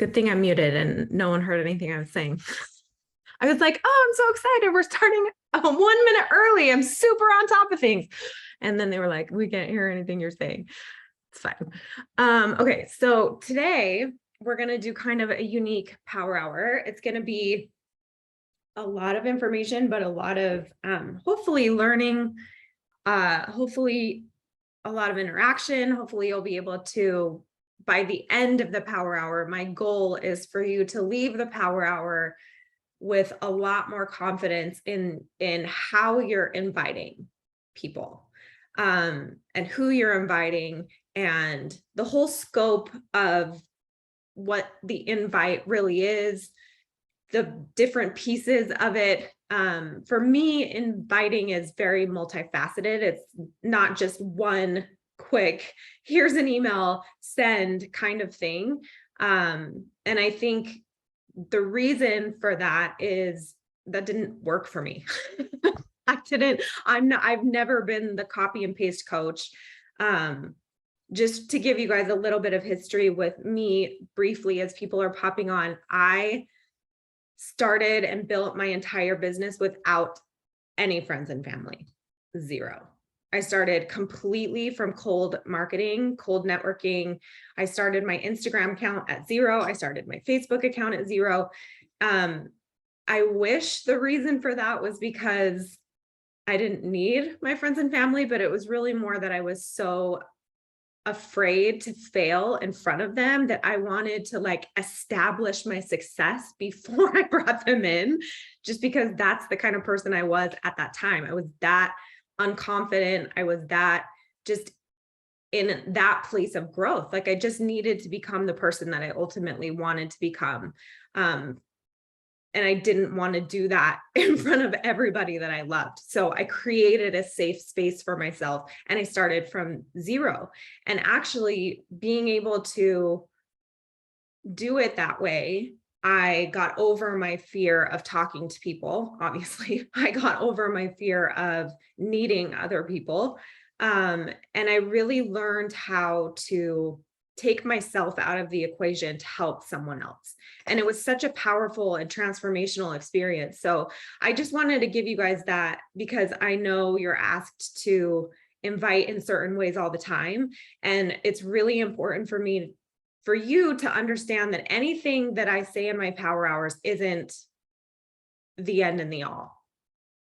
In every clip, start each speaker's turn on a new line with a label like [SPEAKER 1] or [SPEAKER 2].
[SPEAKER 1] Good thing I'm muted and no one heard anything I was saying. I was like, oh, I'm so excited. We're starting 1 minute early. I'm super on top of things. And then they were like, we can't hear anything you're saying. It's fine. Okay, so today we're going to do kind of a unique power hour. It's going to be a lot of information, but a lot of hopefully learning, hopefully a lot of interaction. Hopefully you'll be able to, by the end of the power hour, my goal is for you to leave the power hour with a lot more confidence in how you're inviting people, and who you're inviting, and the whole scope of what the invite really is, the different pieces of it. For me, inviting is very multifaceted. It's not just one quick, here's an email, send kind of thing. And I think the reason for that is that didn't work for me. I've never been the copy and paste coach. Just to give you guys a little bit of history with me briefly, as people are popping on, I started and built my entire business without any friends and family, zero. I started completely from cold marketing, cold networking. I started my Instagram account at zero. I started my Facebook account at zero. I wish the reason for that was because I didn't need my friends and family, but it was really more that I was so afraid to fail in front of them that I wanted to like establish my success before I brought them in, just because that's the kind of person I was at that time. I was that unconfident. I was that just in that place of growth. Like I just needed to become the person that I ultimately wanted to become. And I didn't want to do that in front of everybody that I loved. So I created a safe space for myself and I started from zero. And actually being able to do it that way, I got over my fear of talking to people. Obviously, I got over my fear of needing other people. And I really learned how to take myself out of the equation to help someone else. And it was such a powerful and transformational experience. So I just wanted to give you guys that because I know you're asked to invite in certain ways all the time. And it's really important for me, for you to understand that anything that I say in my power hours isn't the end and the all.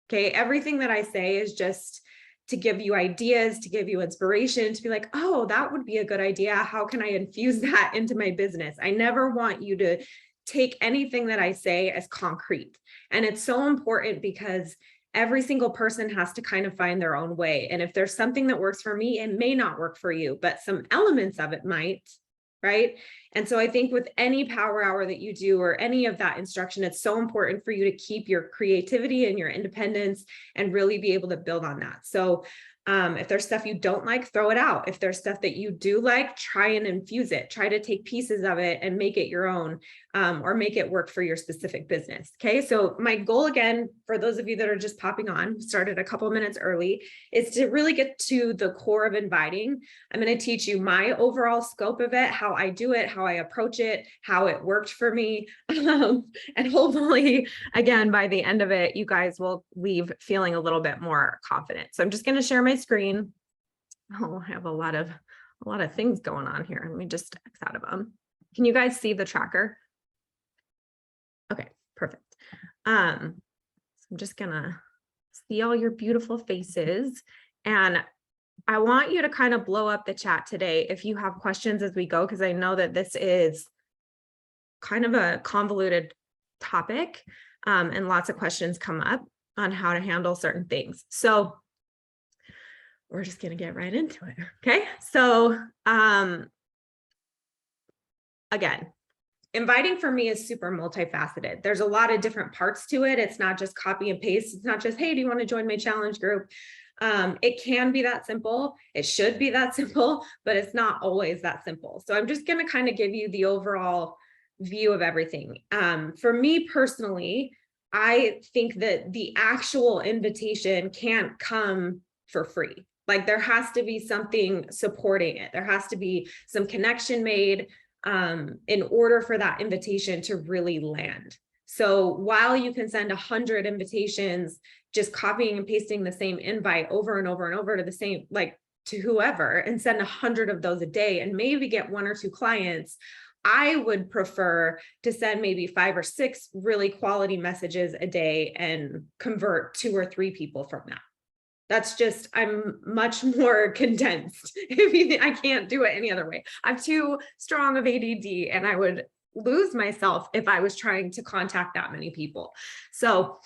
[SPEAKER 1] Okay. Everything that I say is just to give you ideas, to give you inspiration, to be like, oh, that would be a good idea. How can I infuse that into my business? I never want you to take anything that I say as concrete. And it's so important because every single person has to kind of find their own way. And if there's something that works for me, it may not work for you, but some elements of it might. Right. And so I think with any power hour that you do or any of that instruction, it's so important for you to keep your creativity and your independence and really be able to build on that. So if there's stuff you don't like, throw it out. If there's stuff that you do like, try and infuse it. Try to take pieces of it and make it your own, or make it work for your specific business. Okay. So my goal, again, for those of you that are just popping on, started a couple minutes early, is to really get to the core of inviting. I'm going to teach you my overall scope of it, how I do it, how I approach it, how it worked for me. And hopefully, again, by the end of it, you guys will leave feeling a little bit more confident. So I'm just going to share my screen. Oh, I have a lot of things going on here. Let me just X out of them. Can you guys see the tracker? Okay, perfect. So I'm just gonna see all your beautiful faces, and I want you to kind of blow up the chat today if you have questions as we go, because I know that this is kind of a convoluted topic, and lots of questions come up on how to handle certain things. So we're just going to get right into it. Okay. So, again, inviting for me is super multifaceted. There's a lot of different parts to it. It's not just copy and paste. It's not just, hey, do you want to join my challenge group? It can be that simple. It should be that simple, but it's not always that simple. So I'm just going to kind of give you the overall view of everything. For me personally, I think that the actual invitation can't come for free. Like there has to be something supporting it. There has to be some connection made. in order for that invitation to really land. So while you can send 100 invitations, just copying and pasting the same invite over and over and over to the same, like to whoever, and send 100 of those a day and maybe get 1 or 2 clients, I would prefer to send maybe 5 or 6 really quality messages a day and convert 2 or 3 people from that. That's just, I'm much more condensed. I can't do it any other way. I'm too strong of ADD and I would lose myself if I was trying to contact that many people. So,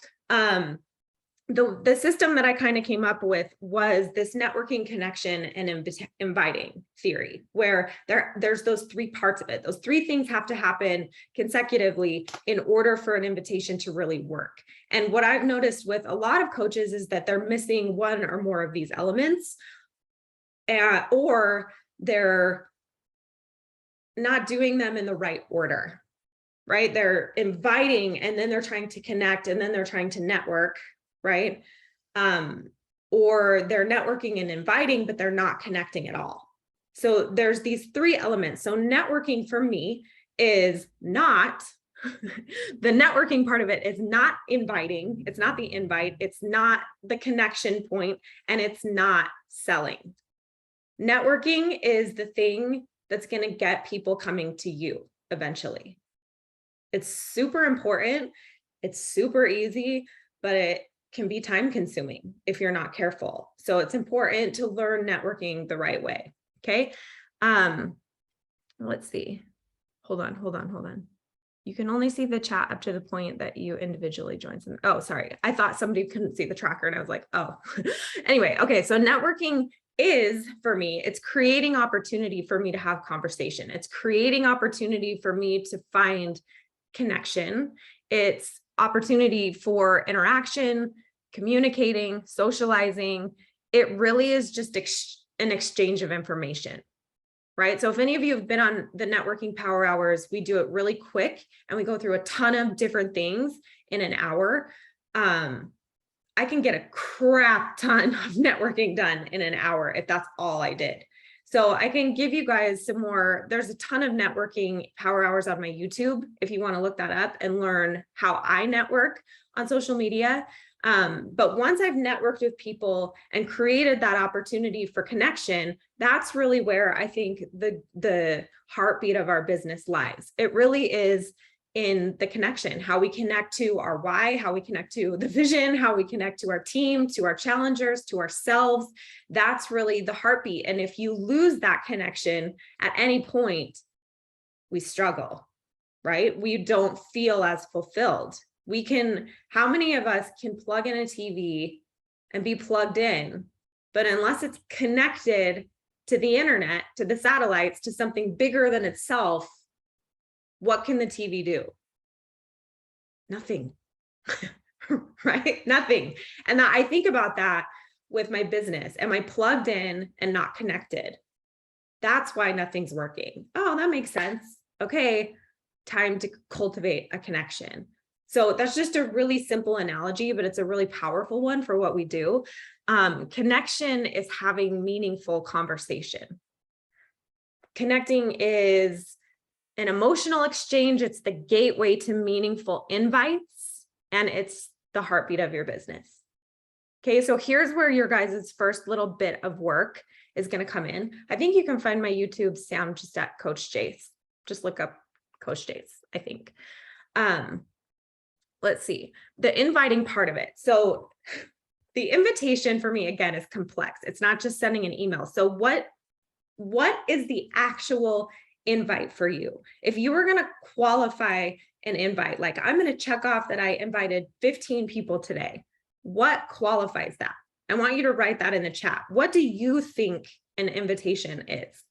[SPEAKER 1] the system that I kind of came up with was this networking, connection, and inviting theory, where there's those 3 parts of it. Those 3 things have to happen consecutively in order for an invitation to really work. And what I've noticed with a lot of coaches is that they're missing 1 or more of these elements, or they're not doing them in the right order, right? They're inviting and then they're trying to connect and then they're trying to network, right? Or they're networking and inviting, but they're not connecting at all. So there's these 3 elements. So networking for me is not, the networking part of it is not inviting. It's not the invite. It's not the connection point, and it's not selling. Networking is the thing that's going to get people coming to you eventually. It's super important. It's super easy, but it can be time consuming if you're not careful. So it's important to learn networking the right way. Okay. Let's see. Hold on. You can only see the chat up to the point that you individually join some. Oh, sorry. I thought somebody couldn't see the tracker and I was like, oh, anyway. Okay. So networking is, for me, it's creating opportunity for me to have conversation. It's creating opportunity for me to find connection. It's opportunity for interaction, communicating, socializing. It really is just an exchange of information, right? So if any of you have been on the networking power hours, we do it really quick and we go through a ton of different things in an hour. I can get a crap ton of networking done in an hour if that's all I did. So I can give you guys some more. There's a ton of networking power hours on my YouTube if you want to look that up and learn how I network on social media. But once I've networked with people and created that opportunity for connection, that's really where I think the heartbeat of our business lies. It really is in the connection, how we connect to our why, how we connect to the vision, how we connect to our team, to our challengers, to ourselves. That's really the heartbeat. And if you lose that connection at any point, we struggle, right? We don't feel as fulfilled. How many of us can plug in a TV and be plugged in, but unless it's connected to the internet, to the satellites, to something bigger than itself, what can the TV do? Nothing, right? Nothing. And I think about that with my business. Am I plugged in and not connected? That's why nothing's working. Oh, that makes sense. Okay, time to cultivate a connection. So that's just a really simple analogy, but it's a really powerful one for what we do. Connection is having meaningful conversation. Connecting is an emotional exchange. It's the gateway to meaningful invites, and it's the heartbeat of your business. Okay, so here's where your guys' first little bit of work is going to come in. I think you can find my YouTube, Sam, just at Coach Jace. Just look up Coach Jace, I think. Let's see, the inviting part of it. So the invitation for me, again, is complex. It's not just sending an email. So what is the actual invite for you? If you were going to qualify an invite, like I'm going to check off that I invited 15 people today, what qualifies that? I want you to write that in the chat. What do you think an invitation is?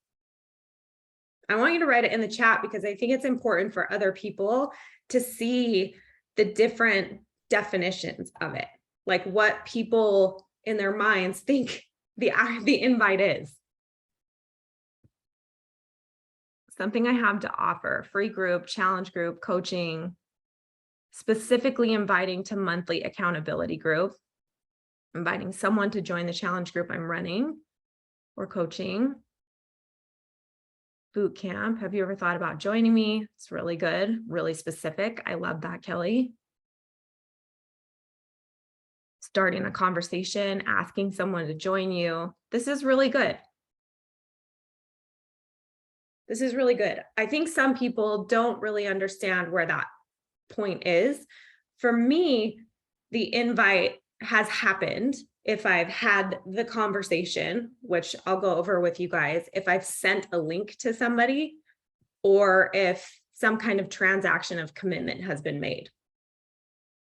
[SPEAKER 1] I want you to write it in the chat because I think it's important for other people to see the different definitions of it, like what people in their minds think the invite is. Something I have to offer, free group, challenge group, coaching, specifically inviting to monthly accountability group, inviting someone to join the challenge group I'm running or coaching, boot camp. Have you ever thought about joining me? It's really good, really specific. I love that, Kelly. Starting a conversation, asking someone to join you. This is really good. This is really good. I think some people don't really understand where that point is. For me, the invite has happened if I've had the conversation, which I'll go over with you guys, if I've sent a link to somebody, or if some kind of transaction of commitment has been made.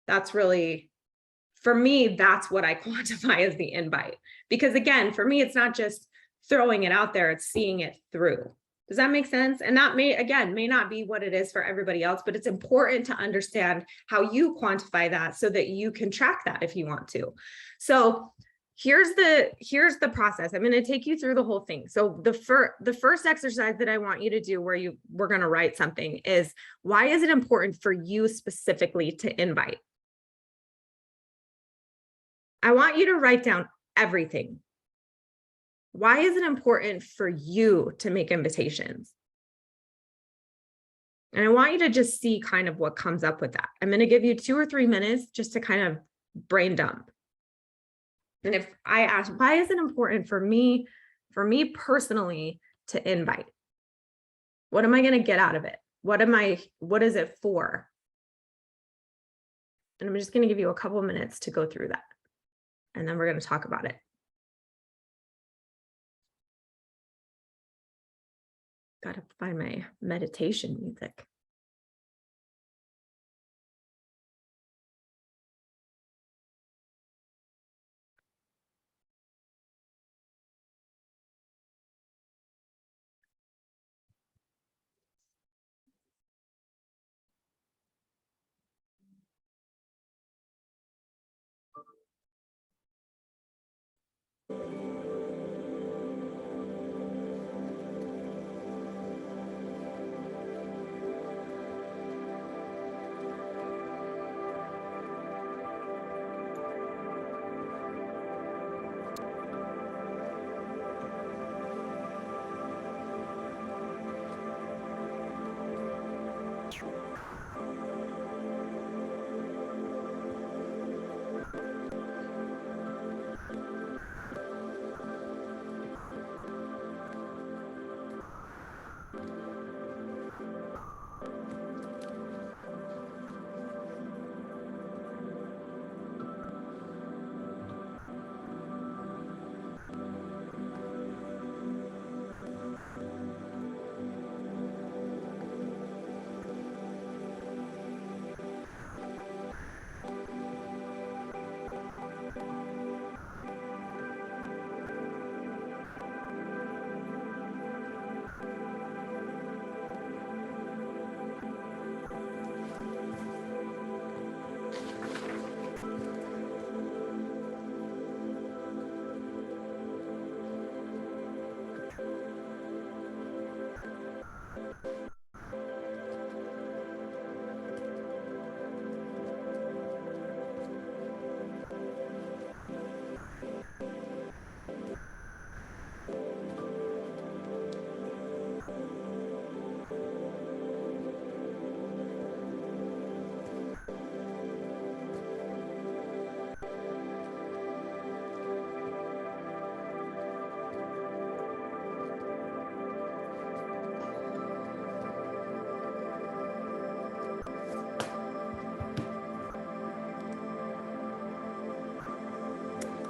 [SPEAKER 1] That's really, for me, that's what I quantify as the invite. Because again, for me, it's not just throwing it out there, it's seeing it through. Does that make sense? And that may not be what it is for everybody else, but it's important to understand how you quantify that so that you can track that if you want to. So here's the process. I'm going to take you through the whole thing. So the first exercise that I want you to do where we're going to write something is, why is it important for you specifically to invite? I want you to write down everything. Why is it important for you to make invitations? And I want you to just see kind of what comes up with that. I'm going to give you 2 or 3 minutes just to kind of brain dump. And if I ask, why is it important for me personally to invite? What am I going to get out of it? What is it for? And I'm just going to give you a couple of minutes to go through that. And then we're going to talk about it. Got to find my meditation music.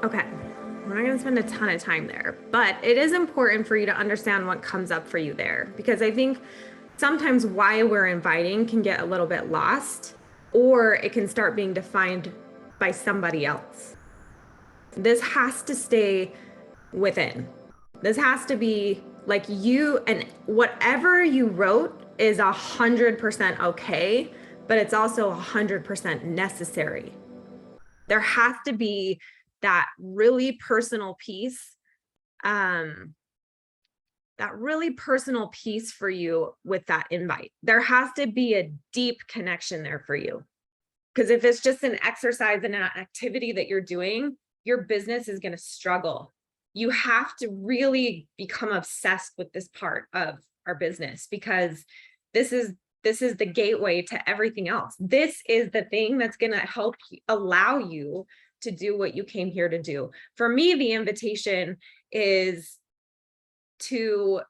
[SPEAKER 1] Okay, we're not going to spend a ton of time there, but it is important for you to understand what comes up for you there, because I think sometimes why we're inviting can get a little bit lost, or it can start being defined by somebody else. This has to stay within. This has to be like you, and whatever you wrote is 100% okay, but it's also 100% necessary. There has to be that really personal piece, for you with that invite. There has to be a deep connection there for you. Because if it's just an exercise and an activity that you're doing, your business is going to struggle. You have to really become obsessed with this part of our business, because this is the gateway to everything else. This is the thing that's going to help allow you to do what you came here to do. For me, the invitation is to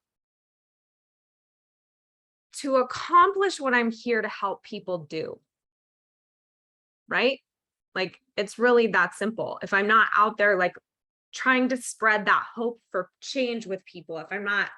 [SPEAKER 1] accomplish what I'm here to help people do. Right? Like, it's really that simple. If I'm not out there like trying to spread that hope for change with people, if I'm not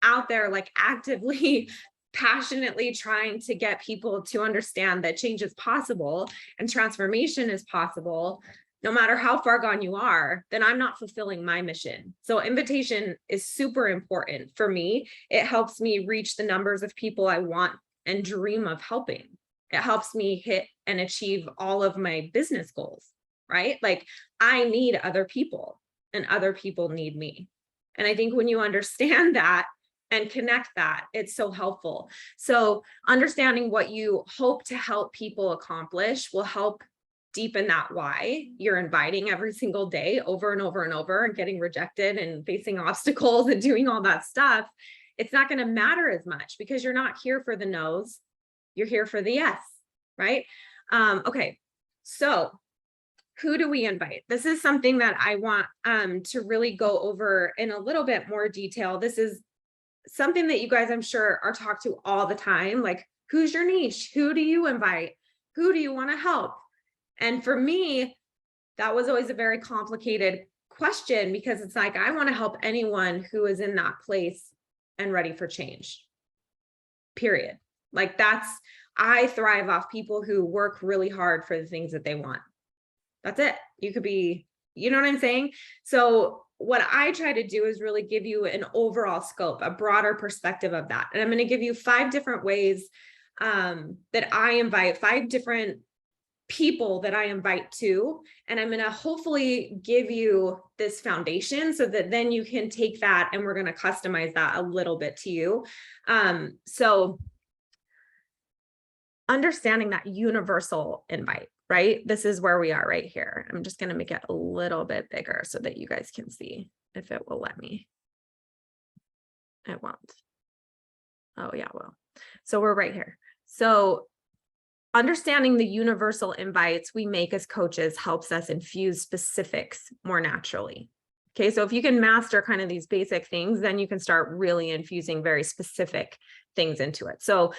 [SPEAKER 1] out there like actively passionately trying to get people to understand that change is possible and transformation is possible, no matter how far gone you are, then I'm not fulfilling my mission. So invitation is super important for me. It helps me reach the numbers of people I want and dream of helping. It helps me hit and achieve all of my business goals, right? Like, I need other people and other people need me. And I think when you understand that and connect that, it's so helpful. So understanding what you hope to help people accomplish will help deepen that why you're inviting every single day over and over and over, and getting rejected and facing obstacles and doing all that stuff. It's not going to matter as much because you're not here for the no's, you're here for the yes, right? Okay, so who do we invite? This is something that I want to really go over in a little bit more detail. This is something that you guys, I'm sure, are talked to all the time. Like, who's your niche? Who do you invite? Who do you want to help? And for me, that was always a very complicated question, because it's like, I want to help anyone who is in that place and ready for change, period. Like, I thrive off people who work really hard for the things that they want. That's it. You could be, you know what I'm saying? So what I try to do is really give you an overall scope, a broader perspective of that. And I'm going to give you 5 different ways that I invite, 5 different people that I invite to, and I'm going to hopefully give you this foundation so that then you can take that and we're going to customize that a little bit to you. So understanding that universal invite, right? This is where we are right here. I'm just going to make it a little bit bigger so that you guys can see if it will let me. It won't. Oh yeah, well, so we're right here. So understanding the universal invites we make as coaches helps us infuse specifics more naturally. Okay, so if you can master kind of these basic things, then you can start really infusing very specific things into it. So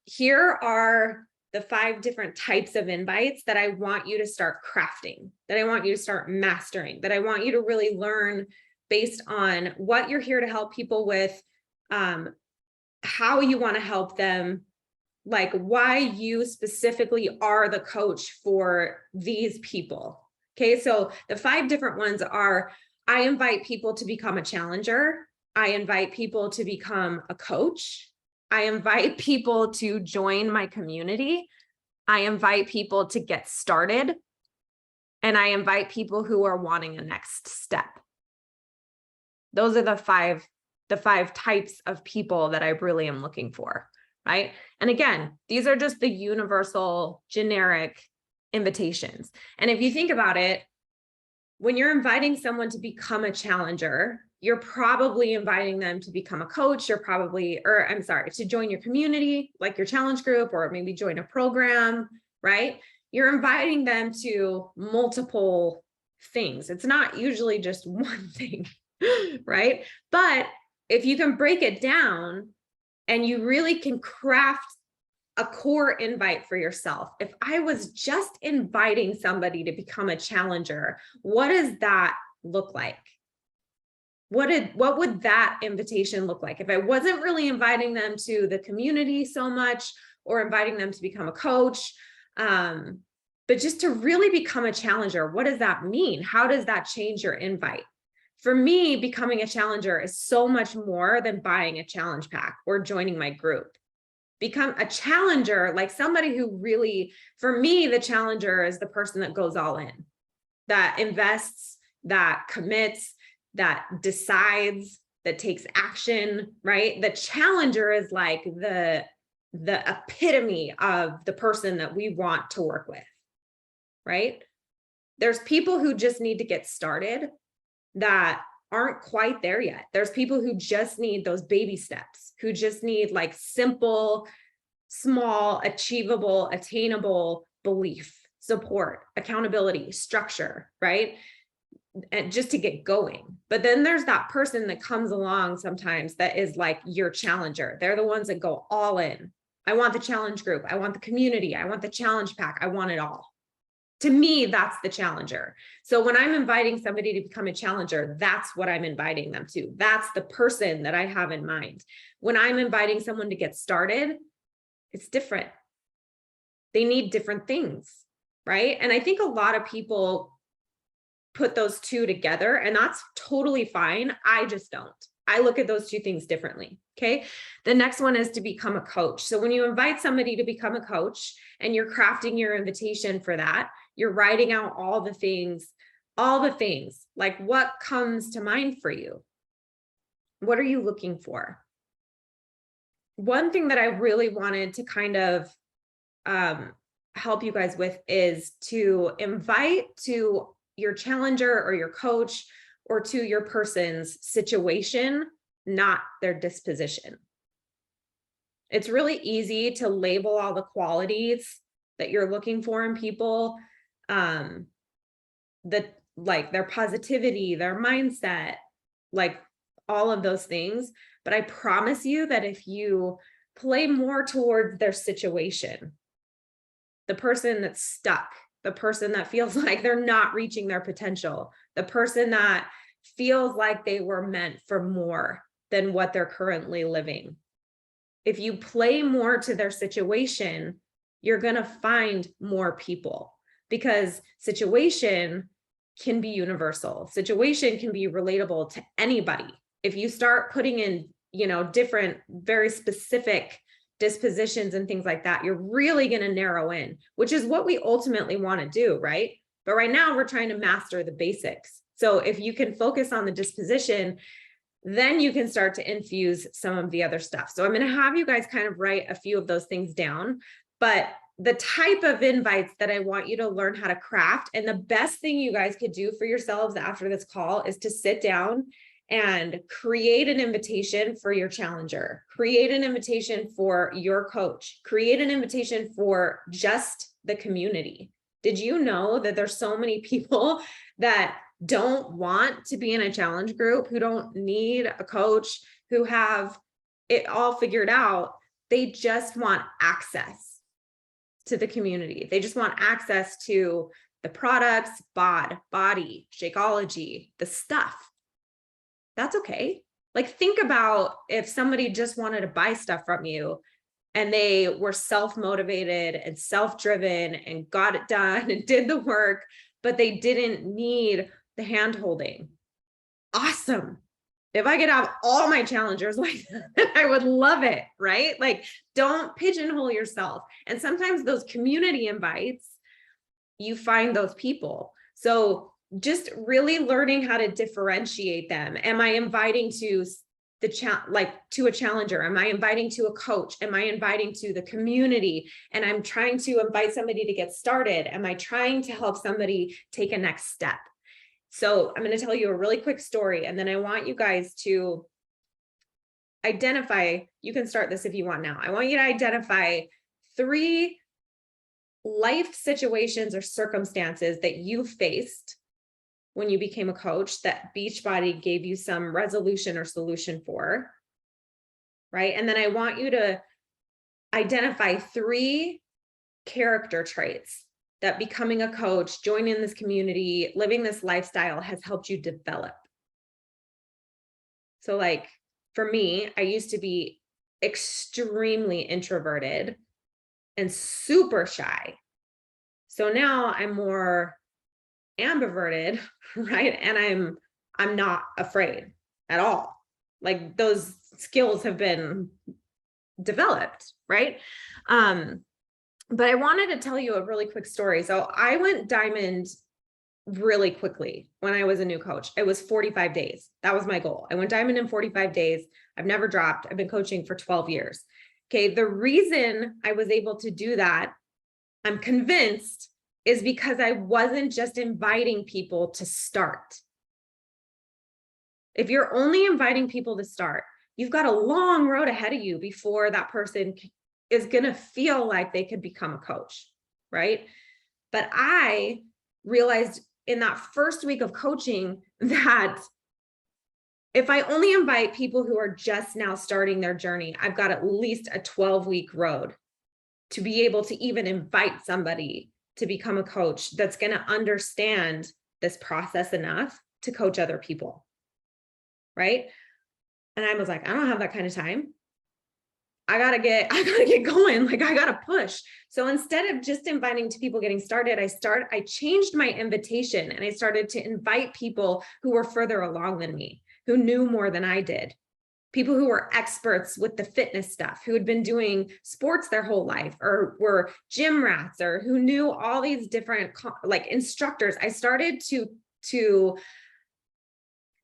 [SPEAKER 1] here are the 5 different types of invites that I want you to start crafting, that I want you to start mastering, that I want you to really learn based on what you're here to help people with, how you want to help them, like why you specifically are the coach for these people. Okay, so the 5 different ones are: I invite people to become a challenger. I invite people to become a coach. I invite people to join my community. I invite people to get started. And I invite people who are wanting a next step. Those are the five types of people that I really am looking for, right? And again, these are just the universal generic invitations. And if you think about it, when you're inviting someone to become a challenger, you're probably inviting them to become a coach. You're probably, or I'm sorry, to join your community, like your challenge group, or maybe join a program, right? You're inviting them to multiple things. It's not usually just one thing, right? But if you can break it down and you really can craft a core invite for yourself. If I was just inviting somebody to become a challenger, what does that look like? What would that invitation look like if I wasn't really inviting them to the community so much, or inviting them to become a coach, but just to really become a challenger? What does that mean? How does that change your invite? For me, becoming a challenger is so much more than buying a challenge pack or joining my group. Become a challenger, like somebody who really, for me, the challenger is the person that goes all in, that invests, that commits, that decides, that takes action, right? The challenger is like the epitome of the person that we want to work with, right? There's people who just need to get started that aren't quite there yet. There's people who just need those baby steps, who just need like simple, small, achievable, attainable belief, support, accountability, structure, right? And just to get going. But then there's that person that comes along sometimes that is like your challenger. They're the ones that go all in. I want the challenge group. I want the community. I want the challenge pack. I want it all. To me, that's the challenger. So when I'm inviting somebody to become a challenger, that's what I'm inviting them to. That's the person that I have in mind. When I'm inviting someone to get started, it's different. They need different things, right? And I think a lot of people put those two together, and that's totally fine. I just don't. I look at those two things differently. Okay. The next one is to become a coach. So when you invite somebody to become a coach and you're crafting your invitation for that, you're writing out all the things, like what comes to mind for you? What are you looking for? One thing that I really wanted to kind of help you guys with is to invite to your challenger or your coach or to your person's situation, not their disposition. It's really easy to label all the qualities that you're looking for in people, that like their positivity, their mindset, like all of those things. But I promise you that if you play more towards their situation, the person that's stuck, the person that feels like they're not reaching their potential, the person that feels like they were meant for more than what they're currently living. If you play more to their situation, you're going to find more people, because situation can be universal. Situation can be relatable to anybody. If you start putting in, different, very specific dispositions and things like that, you're really going to narrow in, which is what we ultimately want to do, right? But right now we're trying to master the basics. So if you can focus on the disposition, then you can start to infuse some of the other stuff. So I'm going to have you guys kind of write a few of those things down, but the type of invites that I want you to learn how to craft, and the best thing you guys could do for yourselves after this call is to sit down and create an invitation for your challenger, create an invitation for your coach, create an invitation for just the community. Did you know that there's so many people that don't want to be in a challenge group, who don't need a coach, who have it all figured out? They just want access to the community. They just want access to the products, body, Shakeology, the stuff. That's okay. Like, think about if somebody just wanted to buy stuff from you and they were self-motivated and self-driven and got it done and did the work, but they didn't need the hand-holding. Awesome. If I could have all my challengers like that, I would love it, right? Like, don't pigeonhole yourself. And sometimes those community invites, you find those people. So just really learning how to differentiate them. Am I inviting to to a challenger? Am I inviting to a coach? Am I inviting to the community? And I'm trying to invite somebody to get started. Am I trying to help somebody take a next step? So I'm going to tell you a really quick story, and then I want you guys to identify, you can start this if you want now. I want you to identify 3 life situations or circumstances that you faced when you became a coach that Beachbody gave you some resolution or solution for, right? And then I want you to identify 3 character traits that becoming a coach, joining this community, living this lifestyle has helped you develop. So like for me, I used to be extremely introverted and super shy. So now I'm more ambiverted, right? And I'm not afraid at all. Like, those skills have been developed, right? But I wanted to tell you a really quick story. So I went diamond really quickly when I was a new coach. It was 45 days. That was my goal. I went diamond in 45 days. I've never dropped. I've been coaching for 12 years. Okay. The reason I was able to do that, I'm convinced, is because I wasn't just inviting people to start. If you're only inviting people to start, you've got a long road ahead of you before that person is going to feel like they could become a coach, right? But I realized in that first week of coaching that if I only invite people who are just now starting their journey, I've got at least a 12-week road to be able to even invite somebody to become a coach that's going to understand this process enough to coach other people, right? And I was like, I don't have that kind of time. I gotta get going. Like, I gotta push. So instead of just inviting to people getting started, I changed my invitation and I started to invite people who were further along than me, who knew more than I did. People who were experts with the fitness stuff, who had been doing sports their whole life, or were gym rats, or who knew all these different like instructors. I started to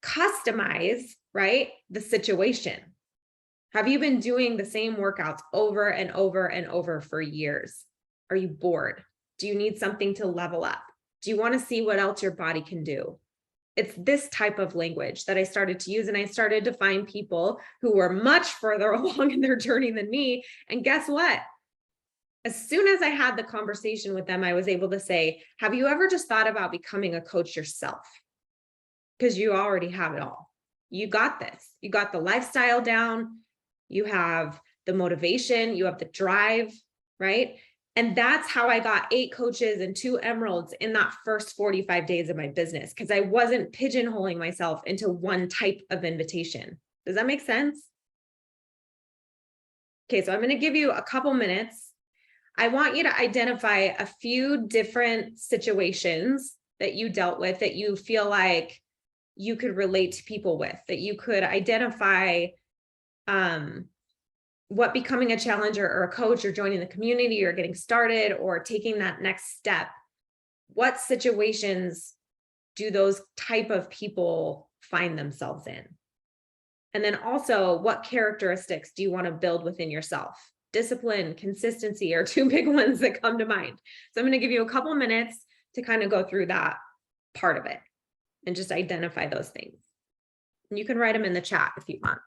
[SPEAKER 1] customize, right, the situation. Have you been doing the same workouts over and over and over for years? Are you bored? Do you need something to level up? Do you want to see what else your body can do? It's this type of language that I started to use, and I started to find people who were much further along in their journey than me. And guess what? As soon as I had the conversation with them, I was able to say, have you ever just thought about becoming a coach yourself? Because you already have it all. You got this. You got the lifestyle down. You have the motivation, you have the drive, right? And that's how I got 8 coaches and 2 emeralds in that first 45 days of my business, because I wasn't pigeonholing myself into one type of invitation. Does that make sense? Okay, so I'm going to give you a couple minutes. I want you to identify a few different situations that you dealt with that you feel like you could relate to people with, that you could identify what becoming a challenger or a coach or joining the community or getting started or taking that next step, what situations do those type of people find themselves in? And then also, what characteristics do you want to build within yourself? Discipline, consistency are 2 big ones that come to mind. So I'm going to give you a couple minutes to kind of go through that part of it and just identify those things. And you can write them in the chat if you want.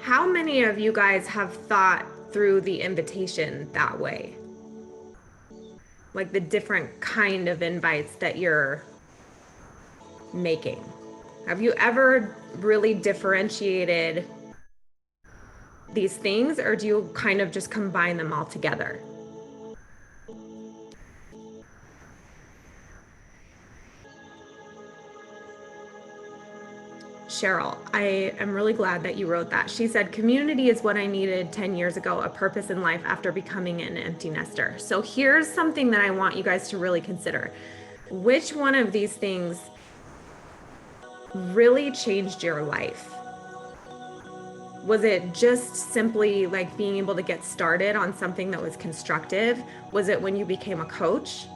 [SPEAKER 1] How many of you guys have thought through the invitation that way? Like the different kind of invites that you're making. Have you ever really differentiated these things, or do you kind of just combine them all together? Cheryl, I am really glad that you wrote that. She said, community is what I needed 10 years ago, a purpose in life after becoming an empty nester. So here's something that I want you guys to really consider. Which one of these things really changed your life? Was it just simply like being able to get started on something that was constructive? Was it when you became a coach?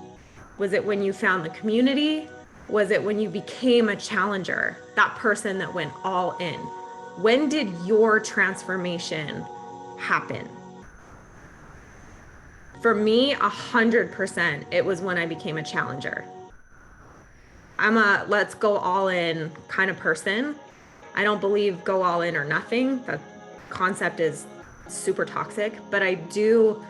[SPEAKER 1] Was it when you found the community? Was it when you became a challenger, that person that went all in? When did your transformation happen? For me, 100%, it was when I became a challenger. I'm a let's go all in kind of person. I don't believe go all in or nothing. That concept is super toxic, but I do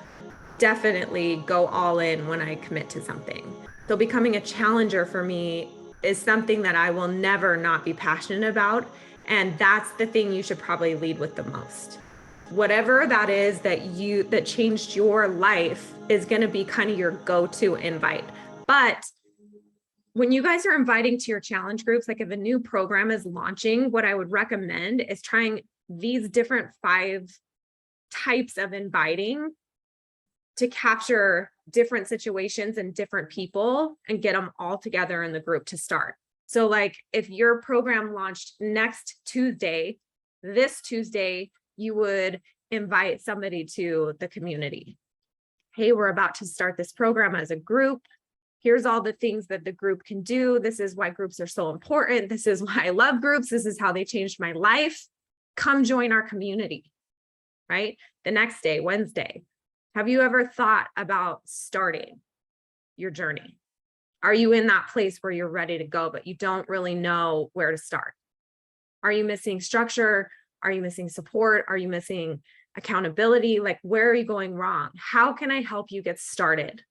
[SPEAKER 1] definitely go all in when I commit to something. So becoming a challenger for me is something that I will never not be passionate about. And that's the thing you should probably lead with the most. Whatever that is that changed your life is going to be kind of your go-to invite. But when you guys are inviting to your challenge groups, like if a new program is launching, what I would recommend is trying these different 5 types of inviting to capture different situations and different people and get them all together in the group to start. So like if your program launched next Tuesday, this Tuesday, you would invite somebody to the community. Hey, we're about to start this program as a group. Here's all the things that the group can do. This is why groups are so important. This is why I love groups. This is how they changed my life. Come join our community, right? The next day, Wednesday. Have you ever thought about starting your journey? Are you in that place where you're ready to go, but you don't really know where to start? Are you missing structure? Are you missing support? Are you missing accountability? Like, where are you going wrong? How can I help you get started?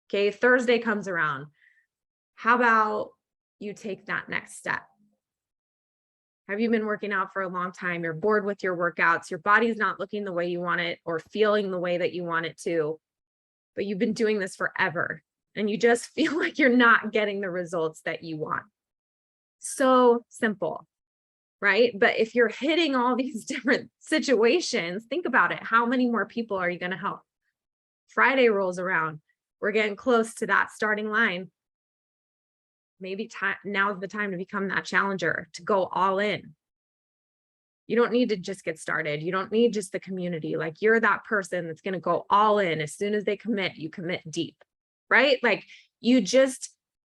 [SPEAKER 1] Okay, Thursday comes around. How about you take that next step? Have you been working out for a long time? You're bored with your workouts. Your body's not looking the way you want it or feeling the way that you want it to, but you've been doing this forever and you just feel like you're not getting the results that you want. So simple, right? But if you're hitting all these different situations, think about it. How many more people are you going to help? Friday rolls around. We're getting close to that starting line. Maybe now's the time to become that challenger, to go all in. You don't need to just get started. You don't need just the community. Like, you're that person that's going to go all in. As soon as they commit, you commit deep, right? Like, you just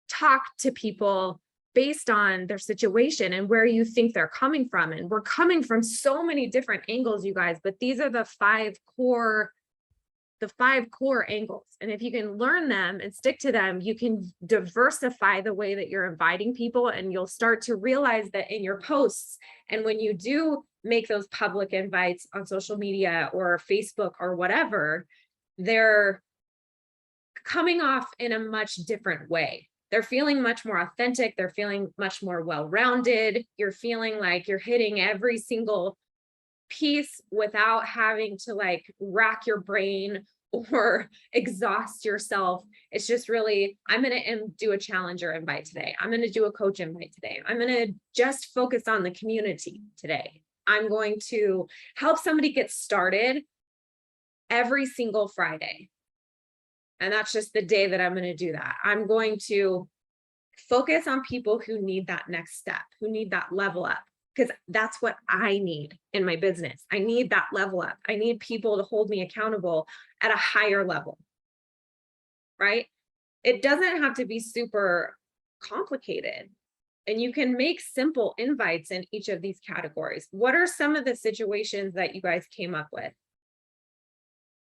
[SPEAKER 1] talk to people based on their situation and where you think they're coming from. And we're coming from so many different angles, you guys, but these are the five core angles. And if you can learn them and stick to them, you can diversify the way that you're inviting people, and you'll start to realize that in your posts, and when you do make those public invites on social media or Facebook or whatever, they're coming off in a much different way. They're feeling much more authentic. They're feeling much more well-rounded. You're feeling like you're hitting every single piece without having to like rack your brain or exhaust yourself. It's just really, I'm going to do a challenger invite today. I'm going to do a coach invite today. I'm going to just focus on the community today. I'm going to help somebody get started every single Friday. And that's just the day that I'm going to do that. I'm going to focus on people who need that next step, who need that level up, because that's what I need in my business. I need that level up. I need people to hold me accountable at a higher level, right? It doesn't have to be super complicated. And you can make simple invites in each of these categories. What are some of the situations that you guys came up with?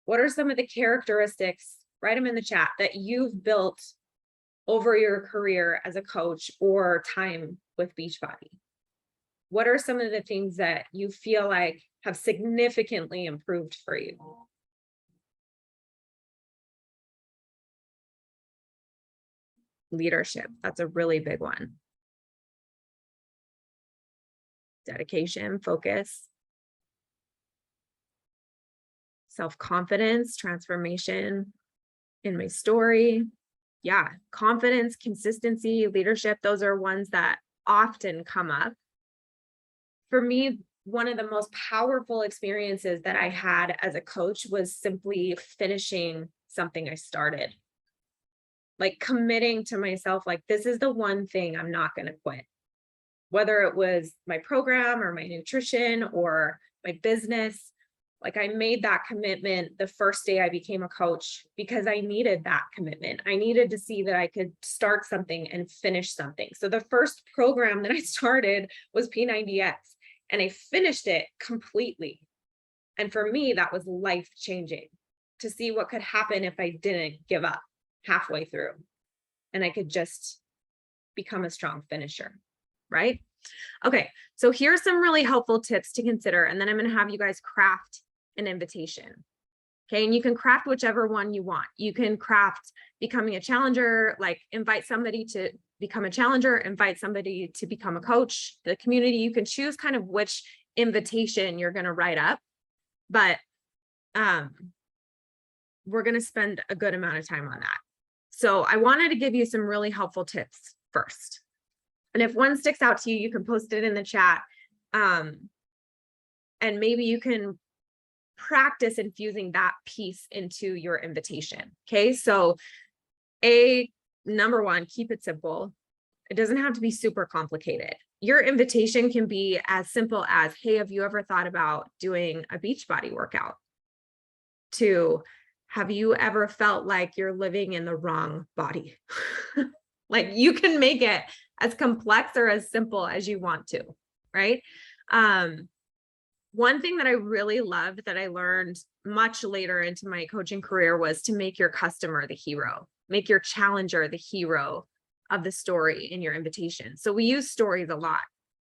[SPEAKER 1] What are some of the characteristics, write them in the chat, that you've built over your career as a coach or time with Beachbody? What are some of the things that you feel like have significantly improved for you? Leadership, that's a really big one. Dedication, focus, self-confidence, transformation in my story. Yeah, confidence, consistency, leadership, those are ones that often come up. For me, one of the most powerful experiences that I had as a coach was simply finishing something I started. Like committing to myself, like, this is the one thing I'm not going to quit. Whether it was my program or my nutrition or my business, like I made that commitment the first day I became a coach because I needed that commitment. I needed to see that I could start something and finish something. So the first program that I started was P90X, and I finished it completely. And for me, that was life-changing, to see what could happen if I didn't give up halfway through and I could just become a strong finisher, right? Okay, so here's some really helpful tips to consider, and then I'm going to have you guys craft an invitation. Okay, and you can craft whichever one you want. You can craft becoming a challenger, like invite somebody to become a challenger, invite somebody to become a coach, the community. You can choose kind of which invitation you're going to write up, but we're going to spend a good amount of time on that. So I wanted to give you some really helpful tips first. And if one sticks out to you, you can post it in the chat. And maybe you can practice infusing that piece into your invitation. Okay. So number one, keep it simple. It doesn't have to be super complicated. Your invitation can be as simple as, hey, have you ever thought about doing a Beachbody workout? To, have you ever felt like you're living in the wrong body? Like, you can make it as complex or as simple as you want to, right? One thing that I really loved that I learned much later into my coaching career was to make your customer the hero, make your challenger the hero of the story in your invitation. So we use stories a lot,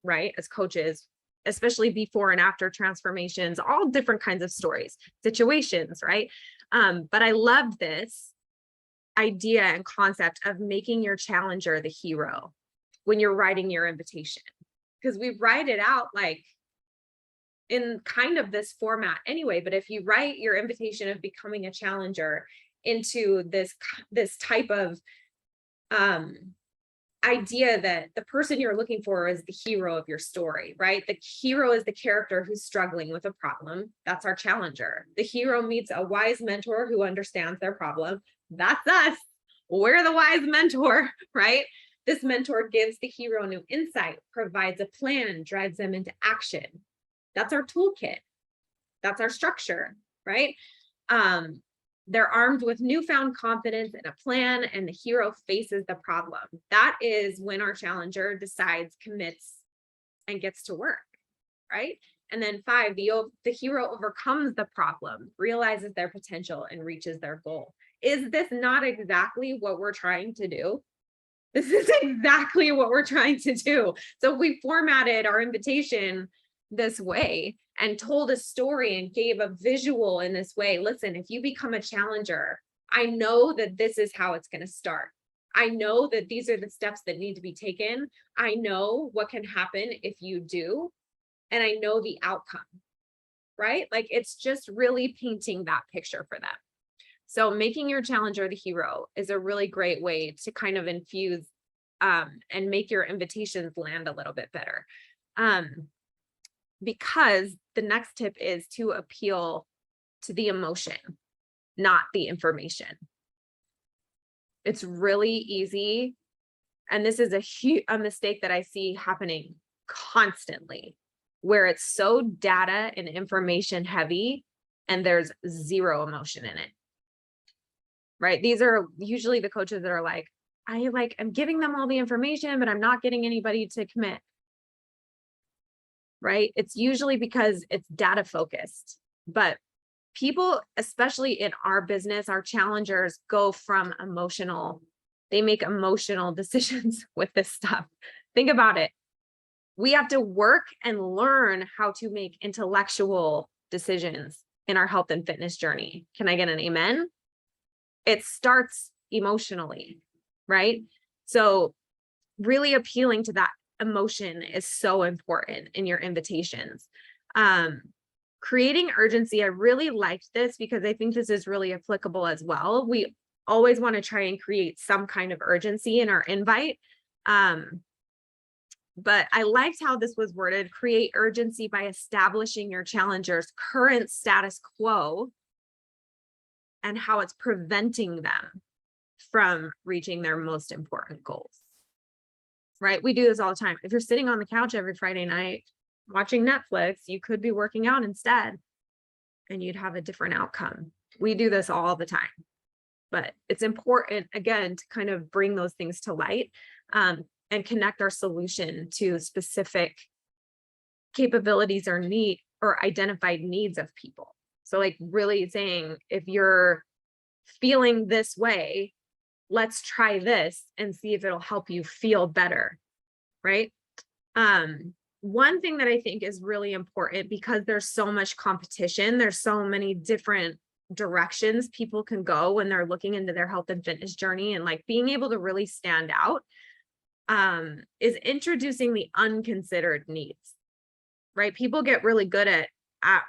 [SPEAKER 1] right? As coaches, especially before and after transformations, all different kinds of stories, situations, right? But I love this idea and concept of making your challenger the hero when you're writing your invitation, because we write it out like in kind of this format anyway. But if you write your invitation of becoming a challenger into this type of idea that the person you're looking for is the hero of your story, right? The hero is the character who's struggling with a problem. That's our challenger. The hero meets a wise mentor who understands their problem. That's us. We're the wise mentor, right? This mentor gives the hero new insight, provides a plan, drives them into action. That's our toolkit. That's our structure, right? They're armed with newfound confidence and a plan, and the hero faces the problem. That is when our challenger decides, commits, and gets to work, right? And then 5, the hero overcomes the problem, realizes their potential, and reaches their goal. Is this not exactly what we're trying to do? This is exactly what we're trying to do. So we formatted our invitation this way and told a story and gave a visual in this way. Listen, if you become a challenger, I know that this is how it's going to start. I know that these are the steps that need to be taken. I know what can happen if you do, and I know the outcome, right? Like, it's just really painting that picture for them. So making your challenger the hero is a really great way to kind of infuse and make your invitations land a little bit better. Because the next tip is to appeal to the emotion, not the information. It's really easy. And this is a mistake that I see happening constantly, where it's so data and information heavy and there's zero emotion in it. Right? These are usually the coaches that are like, I'm giving them all the information, but I'm not getting anybody to commit. Right? It's usually because it's data focused, but people, especially in our business, our challengers go from they make emotional decisions with this stuff. Think about it. We have to work and learn how to make intellectual decisions in our health and fitness journey. Can I get an amen? It starts emotionally, right? So really appealing to that emotion is so important in your invitations. Creating urgency. I really liked this because I think this is really applicable as well. We always want to try and create some kind of urgency in our invite. But I liked how this was worded: create urgency by establishing your challenger's current status quo and how it's preventing them from reaching their most important goals. Right? We do this all the time. If you're sitting on the couch every Friday night watching Netflix, you could be working out instead and you'd have a different outcome. We do this all the time, but it's important, again, to kind of bring those things to light and connect our solution to specific capabilities or identified needs of people. So like really saying, if you're feeling this way, let's try this and see if it'll help you feel better, right? One thing that I think is really important, because there's so much competition, there's so many different directions people can go when they're looking into their health and fitness journey, and like being able to really stand out, is introducing the unconsidered needs, right? People get really good at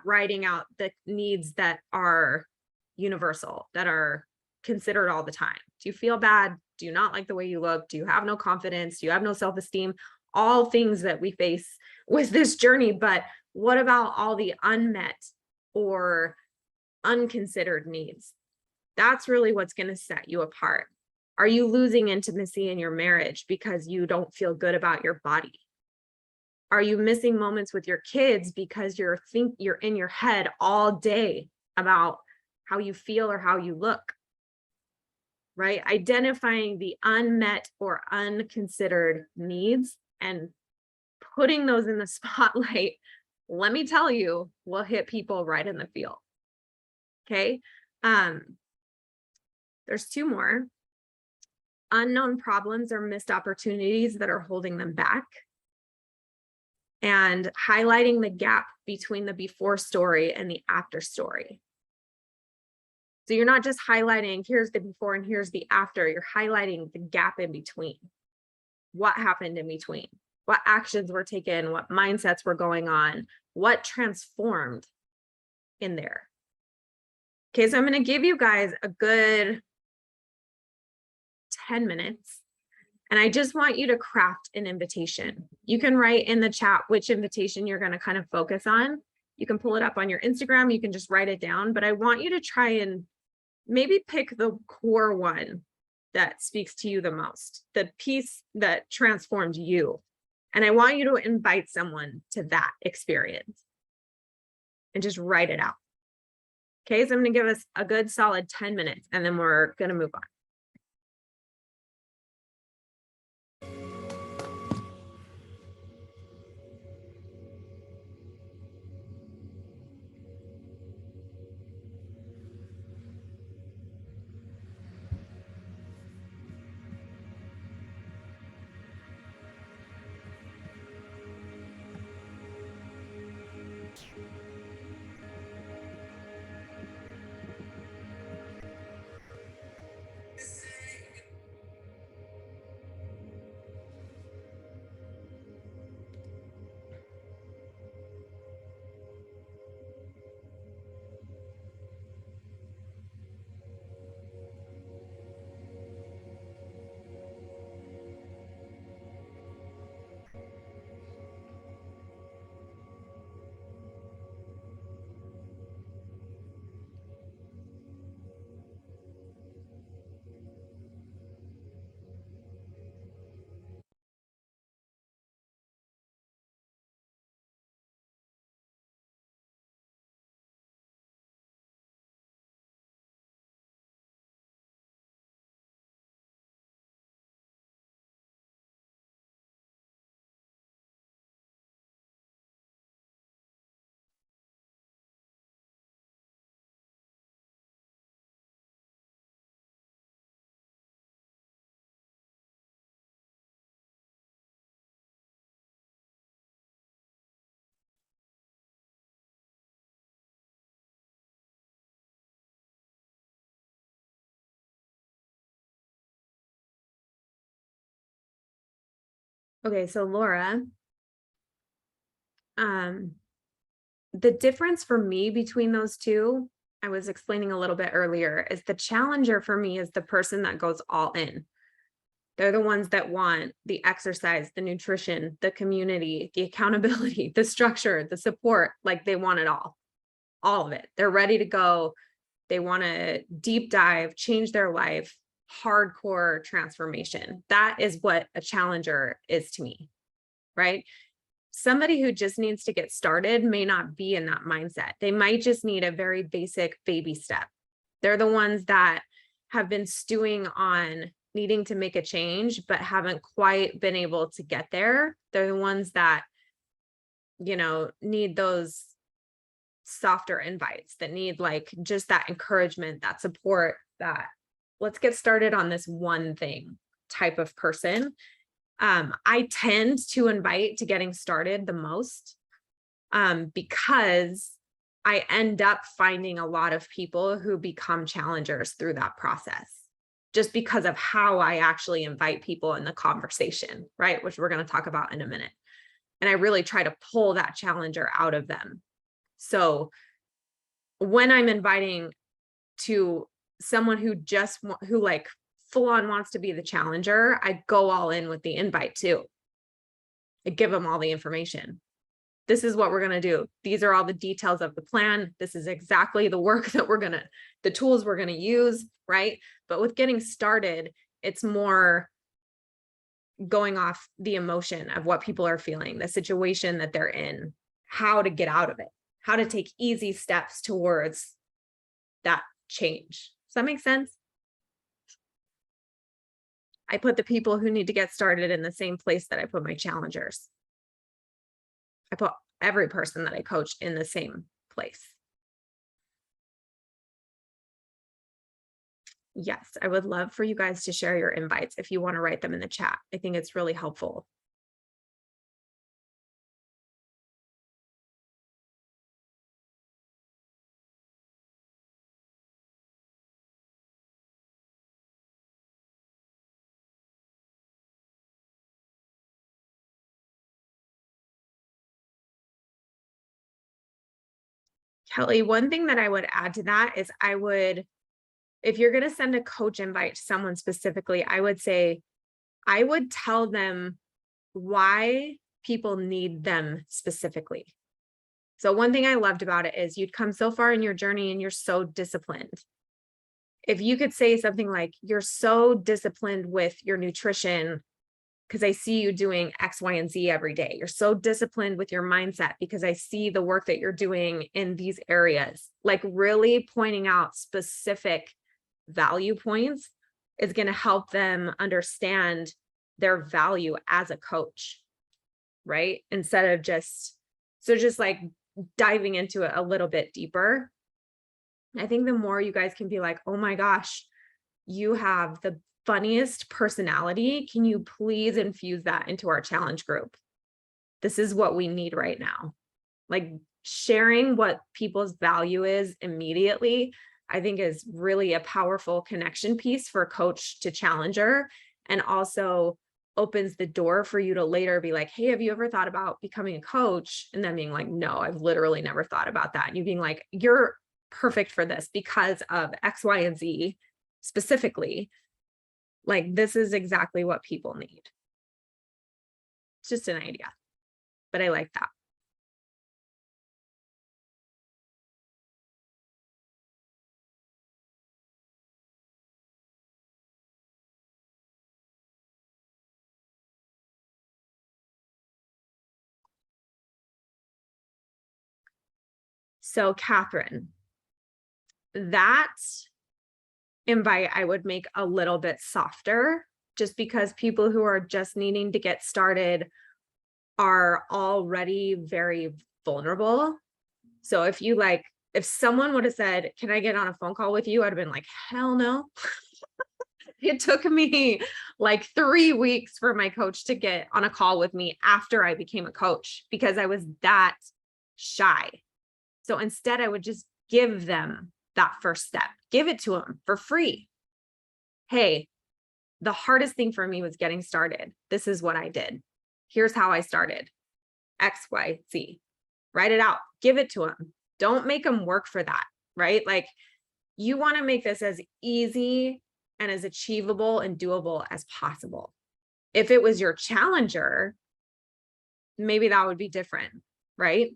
[SPEAKER 1] writing out the needs that are universal, that are considered all the time. Do you feel bad? Do you not like the way you look? Do you have no confidence? Do you have no self-esteem? All things that we face with this journey. But what about all the unmet or unconsidered needs. That's really what's going to set you apart. Are you losing intimacy in your marriage because you don't feel good about your body? Are you missing moments with your kids because you're in your head all day about how you feel or how you look? Right? Identifying the unmet or unconsidered needs and putting those in the spotlight, let me tell you, will hit people right in the field. Okay. There's two more. Unknown problems or missed opportunities that are holding them back. And highlighting the gap between the before story and the after story. So you're not just highlighting, here's the before and here's the after, you're highlighting the gap in between. What happened in between? What actions were taken? What mindsets were going on? What transformed in there? Okay, so I'm going to give you guys a good 10 minutes. And I just want you to craft an invitation. You can write in the chat which invitation you're going to kind of focus on. You can pull it up on your Instagram. You can just write it down. But I want you to try and maybe pick the core one that speaks to you the most, the piece that transformed you. And I want you to invite someone to that experience and just write it out. Okay, so I'm going to give us a good solid 10 minutes and then we're going to move on. Okay, so Laura, the difference for me between those two, I was explaining a little bit earlier, is the challenger for me is the person that goes all in. They're the ones that want the exercise, the nutrition, the community, the accountability, the structure, the support, like they want it all of it. They're ready to go. They want to deep dive, change their life, hardcore transformation. That is what a challenger is to me, right? Somebody who just needs to get started may not be in that mindset. They might just need a very basic baby step. They're the ones that have been stewing on needing to make a change, but haven't quite been able to get there. They're the ones that, you know, need those softer invites, that need like just that encouragement, that support, that let's get started on this one thing type of person. I tend to invite to getting started the most because I end up finding a lot of people who become challengers through that process, just because of how I actually invite people in the conversation, right? Which we're going to talk about in a minute. And I really try to pull that challenger out of them. So when I'm inviting to someone who like full on wants to be the challenger, I go all in with the invite too. I give them all the information. This is what we're going to do. These are all the details of the plan. This is exactly the work that the tools we're going to use, right? But with getting started, it's more going off the emotion of what people are feeling, the situation that they're in, how to get out of it, how to take easy steps towards that change. Does that make sense? I put the people who need to get started in the same place that I put my challengers. I put every person that I coach in the same place. Yes, I would love for you guys to share your invites if you want to write them in the chat. I think it's really helpful. Kelly, one thing that I would add to that is if you're going to send a coach invite to someone specifically, I would say, I would tell them why people need them specifically. So one thing I loved about it is you'd come so far in your journey and you're so disciplined. If you could say something like, you're so disciplined with your nutrition because I see you doing X, Y, and Z every day. You're so disciplined with your mindset because I see the work that you're doing in these areas. Like really pointing out specific value points is going to help them understand their value as a coach, right? Instead of just like diving into it a little bit deeper. I think the more you guys can be like, oh my gosh, you have the funniest personality. Can you please infuse that into our challenge group? This is what we need right now. Like sharing what people's value is immediately, I think is really a powerful connection piece for coach to challenger, and also opens the door for you to later be like, hey, have you ever thought about becoming a coach? And then being like, no, I've literally never thought about that. And you being like, you're perfect for this because of X, Y, and Z specifically. Like, this is exactly what people need. It's just an idea, but I like that. So Catherine, that invite I would make a little bit softer, just because people who are just needing to get started are already very vulnerable. So if someone would have said, can I get on a phone call with you? I'd have been like, hell no. It took me like 3 weeks for my coach to get on a call with me after I became a coach, because I was that shy. So instead, I would just give them that first step, give it to them for free. Hey, the hardest thing for me was getting started. This is what I did. Here's how I started. X, Y, Z. Write it out, give it to them. Don't make them work for that, right? Like, you want to make this as easy and as achievable and doable as possible. If it was your challenger, maybe that would be different, right?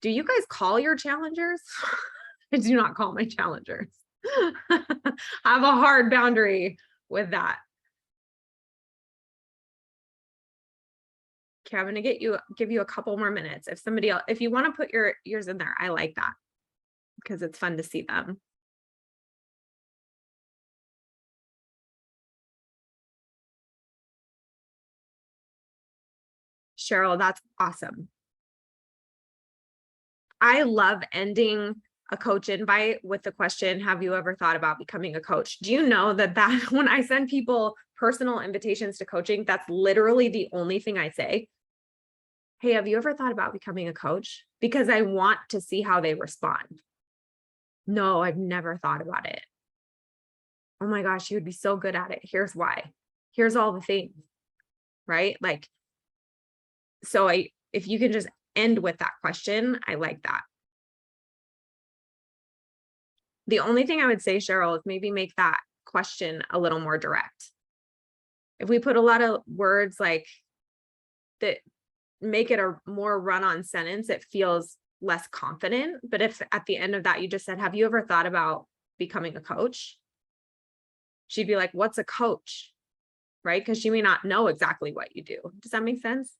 [SPEAKER 1] Do you guys call your challengers? I do not call my challengers. I have a hard boundary with that. Okay, I'm gonna give you a couple more minutes. If somebody else, if you want to put yours in there, I like that because it's fun to see them. Cheryl, that's awesome. I love ending a coach invite with the question, have you ever thought about becoming a coach? Do you know that when I send people personal invitations to coaching, that's literally the only thing I say. Hey, have you ever thought about becoming a coach? Because I want to see how they respond. No, I've never thought about it. Oh my gosh, you would be so good at it. Here's why. Here's all the things, right? Like, so if you can just end with that question, I like that. The only thing I would say, Cheryl, is maybe make that question a little more direct. If we put a lot of words like that make it a more run-on sentence, it feels less confident. But if at the end of that, you just said, have you ever thought about becoming a coach? She'd be like, what's a coach? Right? Because she may not know exactly what you do. Does that make sense?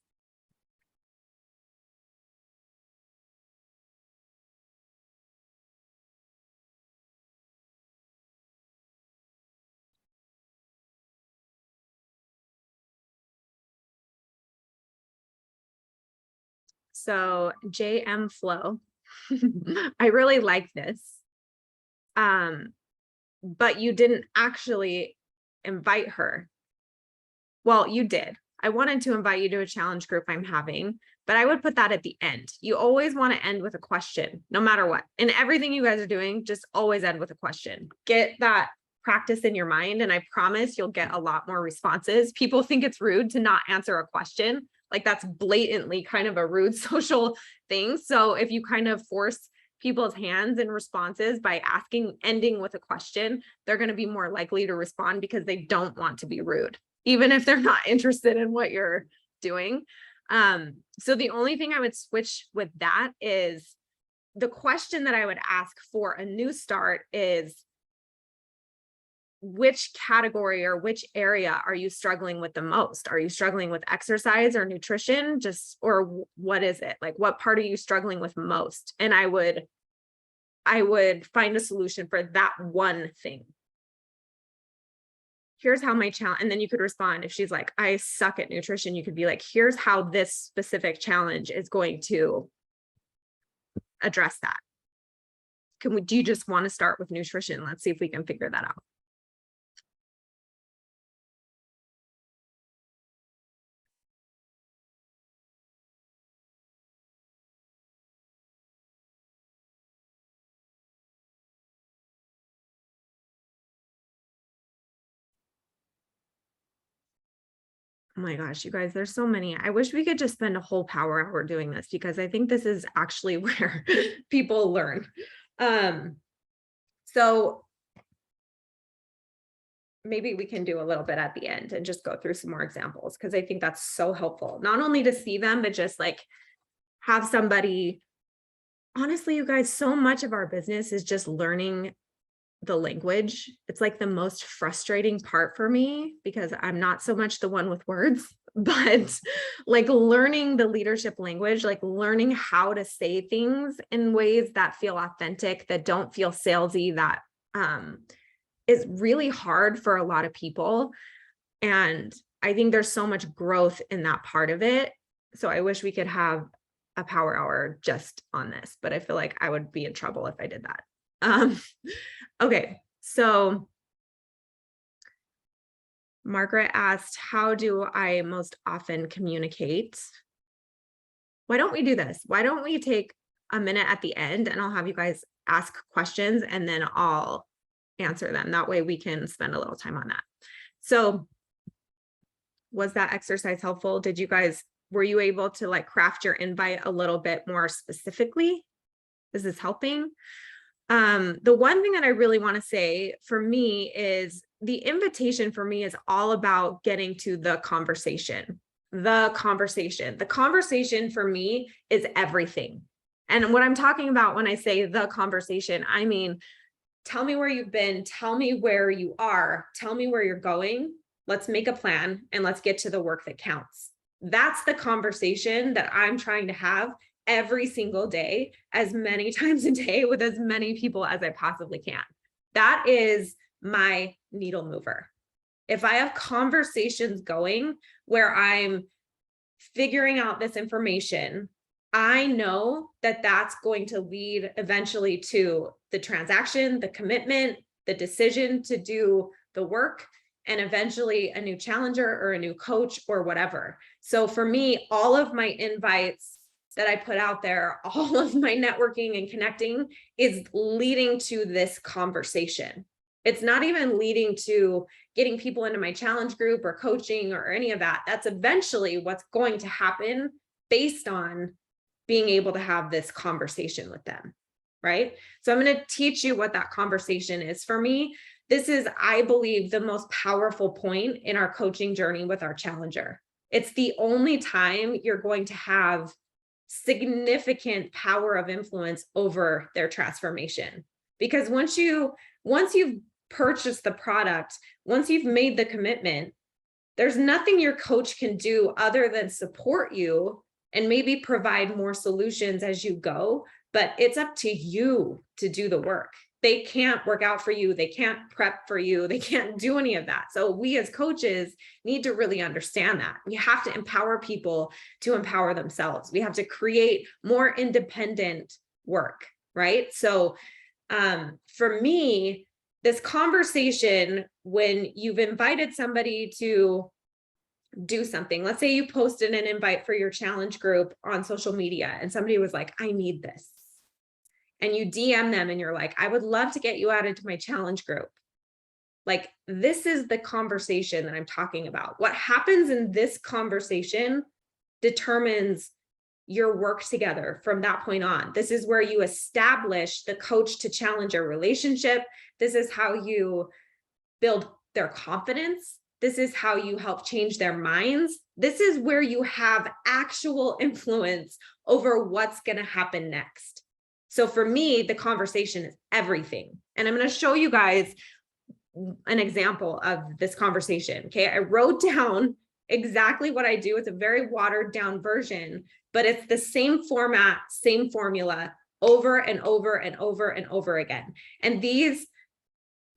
[SPEAKER 1] So JM Flow, I really like this. But you didn't actually invite her. Well, you did. I wanted to invite you to a challenge group I'm having, but I would put that at the end. You always want to end with a question, no matter what. In everything you guys are doing, just always end with a question. Get that practice in your mind, and I promise you'll get a lot more responses. People think it's rude to not answer a question. Like that's blatantly kind of a rude social thing. So if you kind of force people's hands and responses by ending with a question, they're going to be more likely to respond because they don't want to be rude, even if they're not interested in what you're doing. So the only thing I would switch with that is the question that I would ask for a new start is, which category or which area are you struggling with the most? Are you struggling with exercise or nutrition? Or what is it? Like, what part are you struggling with most? And I would find a solution for that one thing. Here's how my challenge, and then you could respond. If she's like, I suck at nutrition, you could be like, here's how this specific challenge is going to address that. Do you just want to start with nutrition? Let's see if we can figure that out. Oh my gosh, you guys, there's so many. I wish we could just spend a whole power hour doing this, because I think this is actually where people learn. So maybe we can do a little bit at the end and just go through some more examples, because I think that's so helpful, not only to see them, but just like have somebody. Honestly, you guys, so much of our business is just learning the language. It's like the most frustrating part for me, because I'm not so much the one with words, but like learning the leadership language, like learning how to say things in ways that feel authentic, that don't feel salesy, that is really hard for a lot of people. And I think there's so much growth in that part of it. So I wish we could have a power hour just on this, but I feel like I would be in trouble if I did that. Okay, so Margaret asked, how do I most often communicate? Why don't we do this? Why don't we take a minute at the end, and I'll have you guys ask questions and then I'll answer them. That way we can spend a little time on that. So was that exercise helpful? Were you able to like craft your invite a little bit more specifically? Is this helping? The one thing that I really want to say for me is the invitation for me is all about getting to the conversation. The conversation for me is everything. And what I'm talking about when I say the conversation, I mean, tell me where you've been, tell me where you are, tell me where you're going. Let's make a plan and let's get to the work that counts. That's the conversation that I'm trying to have every single day, as many times a day, with as many people as I possibly can. That is my needle mover. If I have conversations going where I'm figuring out this information, I know that that's going to lead eventually to the transaction, the commitment, the decision to do the work, and eventually a new challenger or a new coach or whatever. So for me, all of my invites that I put out there, all of my networking and connecting is leading to this conversation. It's not even leading to getting people into my challenge group or coaching or any of that. That's eventually what's going to happen based on being able to have this conversation with them, right? So I'm going to teach you what that conversation is for me. this is, I believe, the most powerful point in our coaching journey with our challenger. It's the only time you're going to have significant power of influence over their transformation. Because once you've purchased the product, once you've made the commitment, there's nothing your coach can do other than support you and maybe provide more solutions as you go, but it's up to you to do the work. They can't work out for you. They can't prep for you. They can't do any of that. So we as coaches need to really understand that. We have to empower people to empower themselves. We have to create more independent work, right? So for me, this conversation, when you've invited somebody to do something, let's say you posted an invite for your challenge group on social media and somebody was like, I need this. And you DM them and you're like, I would love to get you added to my challenge group. Like, this is the conversation that I'm talking about. What happens in this conversation determines your work together from that point on. This is where you establish the coach to challenger relationship. This is how you build their confidence. This is how you help change their minds. This is where you have actual influence over what's going to happen next. So for me, the conversation is everything. And I'm going to show you guys an example of this conversation. Okay. I wrote down exactly what I do. It's a very watered down version, but it's the same format, same formula over and over and over and over again. And these,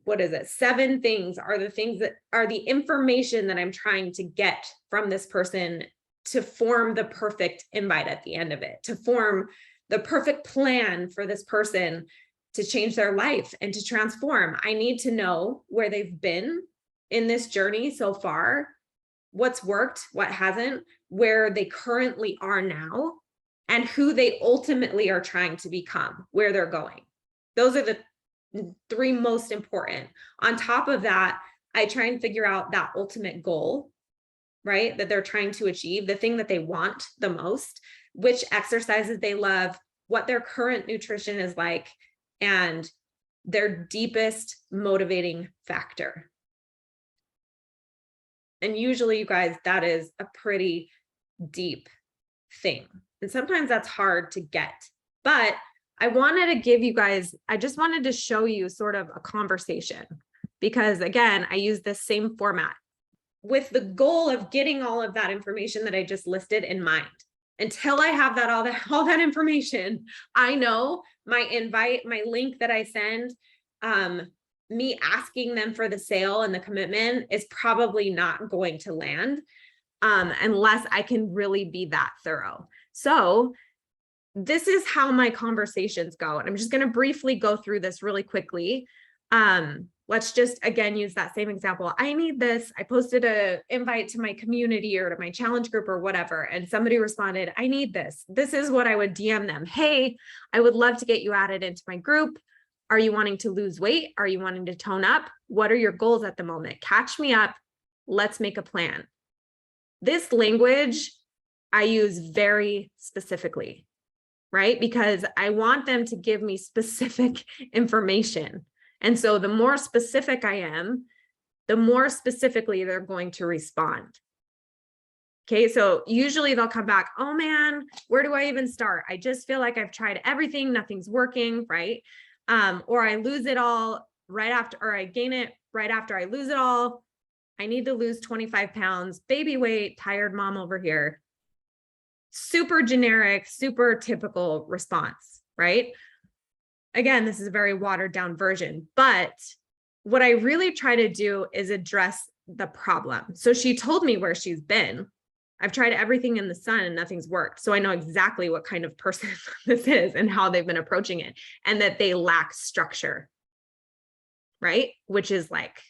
[SPEAKER 1] 7 things are the things that are the information that I'm trying to get from this person to form the perfect invite at the end of it, to form the perfect plan for this person to change their life and to transform. I need to know where they've been in this journey so far, what's worked, what hasn't, where they currently are now, and who they ultimately are trying to become, where they're going. Those are the 3 most important. On top of that, I try and figure out that ultimate goal, right? That they're trying to achieve, the thing that they want the most, which exercises they love, what their current nutrition is like, and their deepest motivating factor. And usually, you guys, that is a pretty deep thing. And sometimes that's hard to get. But I wanted to give you guys, I just wanted to show you sort of a conversation, because again, I use this same format with the goal of getting all of that information that I just listed in mind. Until I have all that information, I know my invite, my link that I send, me asking them for the sale and the commitment is probably not going to land unless I can really be that thorough. So this is how my conversations go. And I'm just going to briefly go through this really quickly. Let's just, again, use that same example. I need this. I posted an invite to my community or to my challenge group or whatever, and somebody responded, I need this. This is what I would DM them. Hey, I would love to get you added into my group. Are you wanting to lose weight? Are you wanting to tone up? What are your goals at the moment? Catch me up. Let's make a plan. This language I use very specifically, right? Because I want them to give me specific information. And so the more specific I am, the more specifically they're going to respond. Okay, so usually they'll come back, oh man, where do I even start? I just feel like I've tried everything, nothing's working, right? Or I lose it all right after, or I gain it right after I lose it all. I need to lose 25 pounds, baby weight, tired mom over here. Super generic, super typical response, right? Again, this is a very watered down version, but what I really try to do is address the problem. So she told me where she's been. I've tried everything in the sun and nothing's worked. So I know exactly what kind of person this is and how they've been approaching it, and that they lack structure, right? Which is like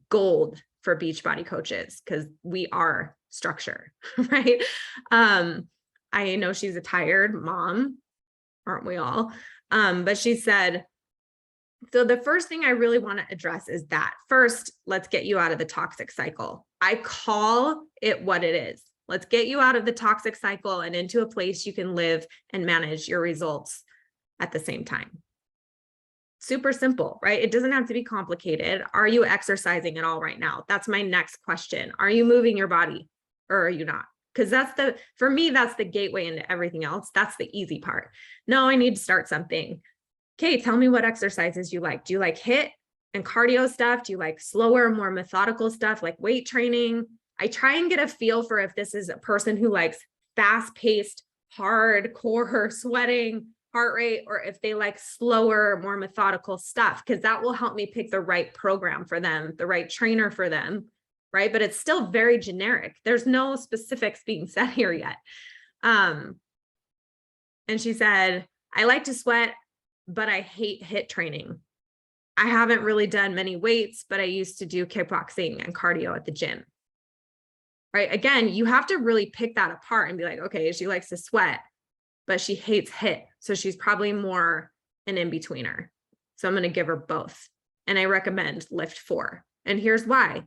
[SPEAKER 1] gold for Beachbody coaches, because we are structure, right? I know she's a tired mom, aren't we all? But she said, so the first thing I really want to address is that first, let's get you out of the toxic cycle. I call it what it is. Let's get you out of the toxic cycle and into a place you can live and manage your results at the same time. Super simple, right? It doesn't have to be complicated. Are you exercising at all right now? That's my next question. Are you moving your body or are you not? Because for me, that's the gateway into everything else. That's the easy part. No, I need to start something. Okay, tell me what exercises you like. Do you like HIIT and cardio stuff? Do you like slower, more methodical stuff like weight training? I try and get a feel for if this is a person who likes fast-paced, hardcore sweating, heart rate, or if they like slower, more methodical stuff, because that will help me pick the right program for them, the right trainer for them, right? But it's still very generic. There's no specifics being said here yet. And she said, I like to sweat, but I hate HIIT training. I haven't really done many weights, but I used to do kickboxing and cardio at the gym. Right? Again, you have to really pick that apart and be like, okay, she likes to sweat, but she hates HIIT. So she's probably more an in-betweener. So I'm going to give her both. And I recommend Lift 4. And here's why.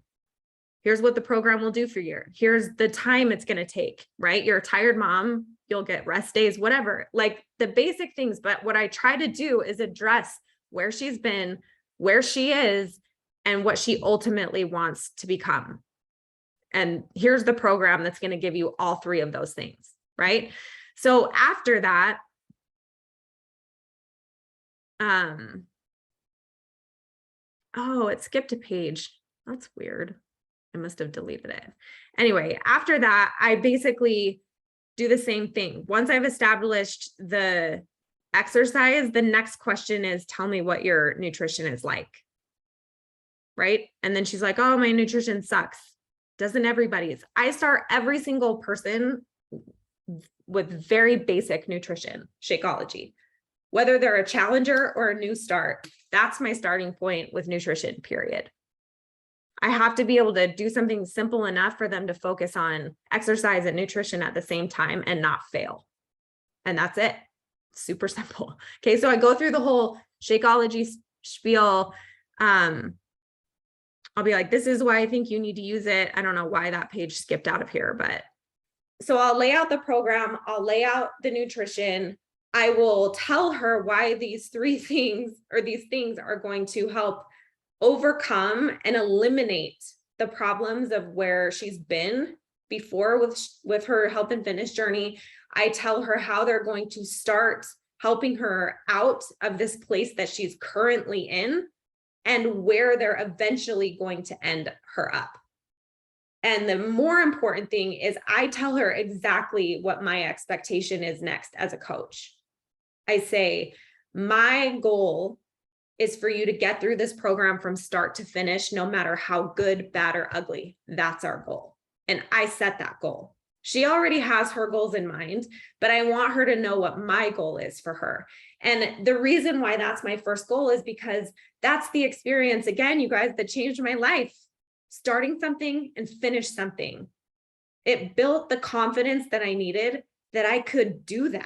[SPEAKER 1] Here's what the program will do for you. Here's the time it's going to take, right? You're a tired mom. You'll get rest days, whatever, like the basic things. But what I try to do is address where she's been, where she is, and what she ultimately wants to become. And here's the program that's going to give you all three of those things, right? So after that, oh, it skipped a page. That's weird. I must have deleted it. Anyway, after that, I basically do the same thing. Once I've established the exercise, the next question is, tell me what your nutrition is like, right? And then she's like, oh, my nutrition sucks. Doesn't everybody's? I start every single person with very basic nutrition, Shakeology. Whether they're a challenger or a new start, that's my starting point with nutrition, period. I have to be able to do something simple enough for them to focus on exercise and nutrition at the same time and not fail. And that's it. Super simple. Okay, so I go through the whole Shakeology spiel. I'll be like, this is why I think you need to use it. I don't know why that page skipped out of here, but so I'll lay out the program. I'll lay out the nutrition. I will tell her why these three things or these things are going to help overcome and eliminate the problems of where she's been before with her health and fitness journey. I tell her how they're going to start helping her out of this place that she's currently in and where they're eventually going to end her up. And the more important thing is I tell her exactly what my expectation is next as a coach. I say, my goal is for you to get through this program from start to finish, no matter how good, bad, or ugly. That's our goal. And I set that goal. She already has her goals in mind, but I want her to know what my goal is for her. And the reason why that's my first goal is because that's the experience, again, you guys, that changed my life. Starting something and finish something. It built the confidence that I needed, that I could do that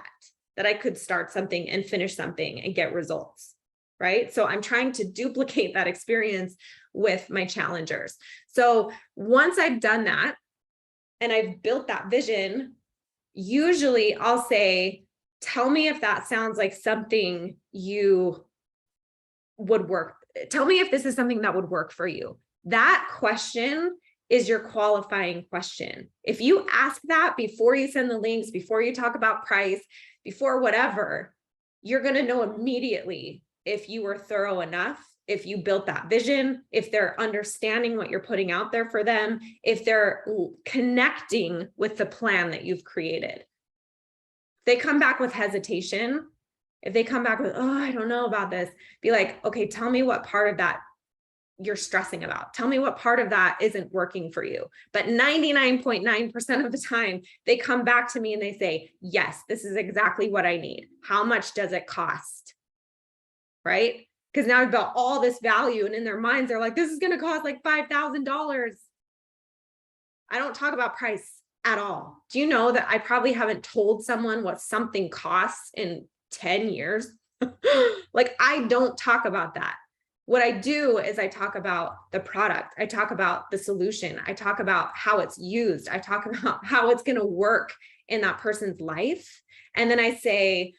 [SPEAKER 1] I could start something and finish something and get results, right? So I'm trying to duplicate that experience with my challengers. So once I've done that and I've built that vision, usually I'll say, tell me if that sounds like something you would work. Tell me if this is something that would work for you. That question is your qualifying question. If you ask that before you send the links, before you talk about price, before whatever, you're going to know immediately if you were thorough enough, if you built that vision, if they're understanding what you're putting out there for them, if they're connecting with the plan that you've created. If they come back with hesitation, if they come back with, oh, I don't know about this, be like, okay, tell me what part of that you're stressing about. Tell me what part of that isn't working for you. But 99.9% of the time, they come back to me and they say, yes, this is exactly what I need. How much does it cost? Right? Because now I've got all this value, and in their minds, they're like, this is going to cost like $5,000. I don't talk about price at all. Do you know that I probably haven't told someone what something costs in 10 years? Like, I don't talk about that. What I do is I talk about the product. I talk about the solution. I talk about how it's used. I talk about how it's going to work in that person's life. And then I say,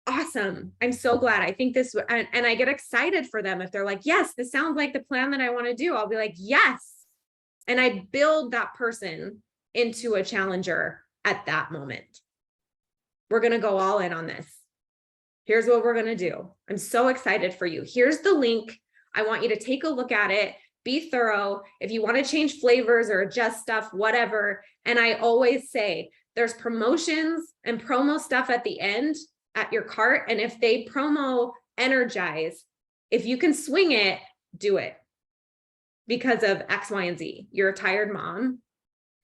[SPEAKER 1] awesome. I'm so glad. I think this, and I get excited for them. If they're like, yes, this sounds like the plan that I want to do, I'll be like, yes. And I build that person into a challenger at that moment. We're going to go all in on this. Here's what we're going to do. I'm so excited for you. Here's the link. I want you to take a look at it. Be thorough. If you want to change flavors or adjust stuff, whatever. And I always say there's promotions and promo stuff at the end at your cart. And if they promo energize, if you can swing it, do it because of X, Y, and Z. You're a tired mom.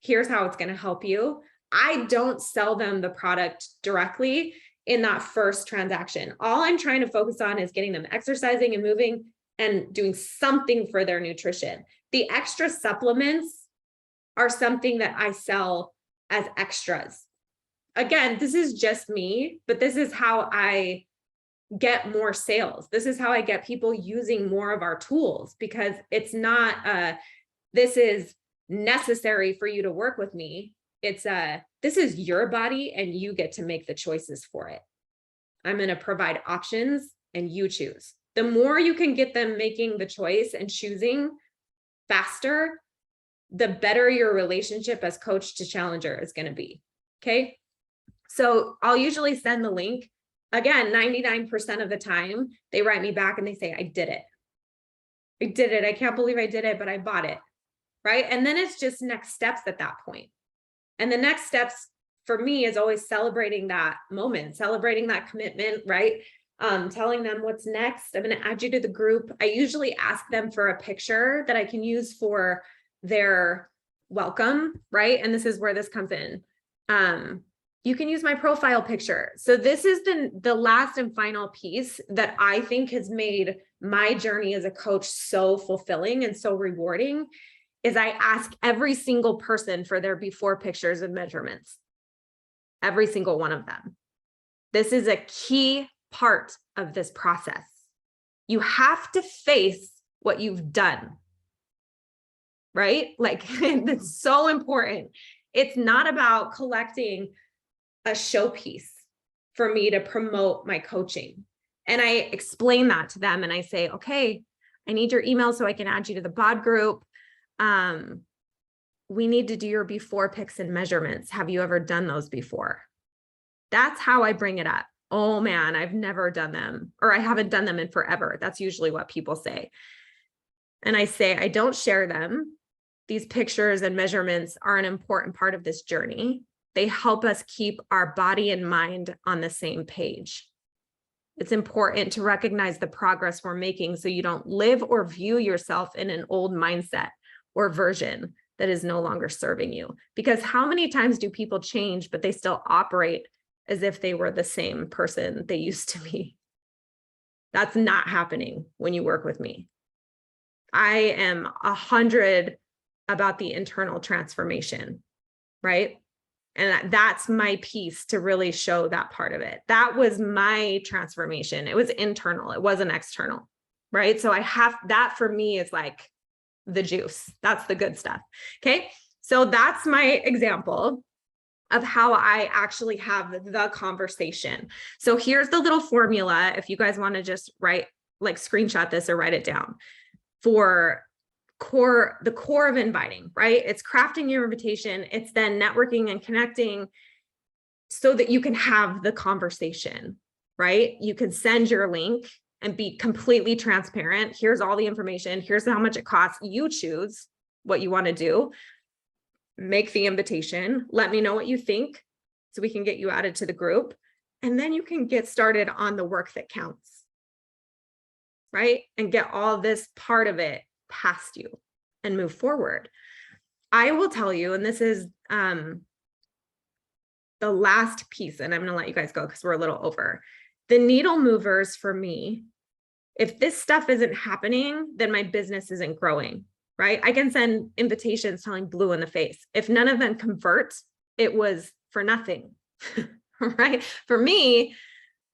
[SPEAKER 1] Here's how it's going to help you. I don't sell them the product directly in that first transaction. All I'm trying to focus on is getting them exercising and moving and doing something for their nutrition. The extra supplements are something that I sell as extras. Again, this is just me, but this is how I get more sales. This is how I get people using more of our tools, because it's not, this is necessary for you to work with me. It's this is your body and you get to make the choices for it. I'm going to provide options and you choose. The more you can get them making the choice and choosing faster, the better your relationship as coach to challenger is going to be. Okay. So I'll usually send the link. Again, 99% of the time they write me back and they say, I did it. I did it. I can't believe I did it, but I bought it. Right. And then it's just next steps at that point. And the next steps for me is always celebrating that moment, celebrating that commitment, right? Telling them what's next. I'm going to add you to the group. I usually ask them for a picture that I can use for their welcome, right? And this is where this comes in. You can use my profile picture. So this is the last and final piece that I think has made my journey as a coach so fulfilling and so rewarding, is I ask every single person for their before pictures and measurements. Every single one of them. This is a key part of this process. You have to face what you've done, right? Like, it's so important. It's not about collecting a showpiece for me to promote my coaching. And I explain that to them and I say, okay, I need your email so I can add you to the bod group. We need to do your before pics and measurements. Have you ever done those before? That's how I bring it up. Oh man, I've never done them, or I haven't done them in forever. That's usually what people say. And I say, I don't share them. These pictures and measurements are an important part of this journey. They help us keep our body and mind on the same page. It's important to recognize the progress we're making so you don't live or view yourself in an old mindset or version that is no longer serving you. Because how many times do people change, but they still operate as if they were the same person they used to be? That's not happening when you work with me. I am 100 about the internal transformation, right? And that's my piece to really show that part of it. That was my transformation. It was internal. It wasn't external, right? So I have that, for me, is like the juice. That's the good stuff. Okay. So that's my example of how I actually have the conversation. So here's the little formula. If you guys want to just screenshot this or write it down, for the core of inviting, right? It's crafting your invitation. It's then networking and connecting so that you can have the conversation, right? You can send your link and be completely transparent. Here's all the information. Here's how much it costs. You choose what you want to do. Make the invitation. Let me know what you think so we can get you added to the group. And then you can get started on the work that counts, right? And get all this part of it past you and move forward. I will tell you, and this is the last piece, and I'm going to let you guys go because we're a little over. The needle movers for me, if this stuff isn't happening, then my business isn't growing, right? I can send invitations telling blue in the face. If none of them convert, it was for nothing, right? For me,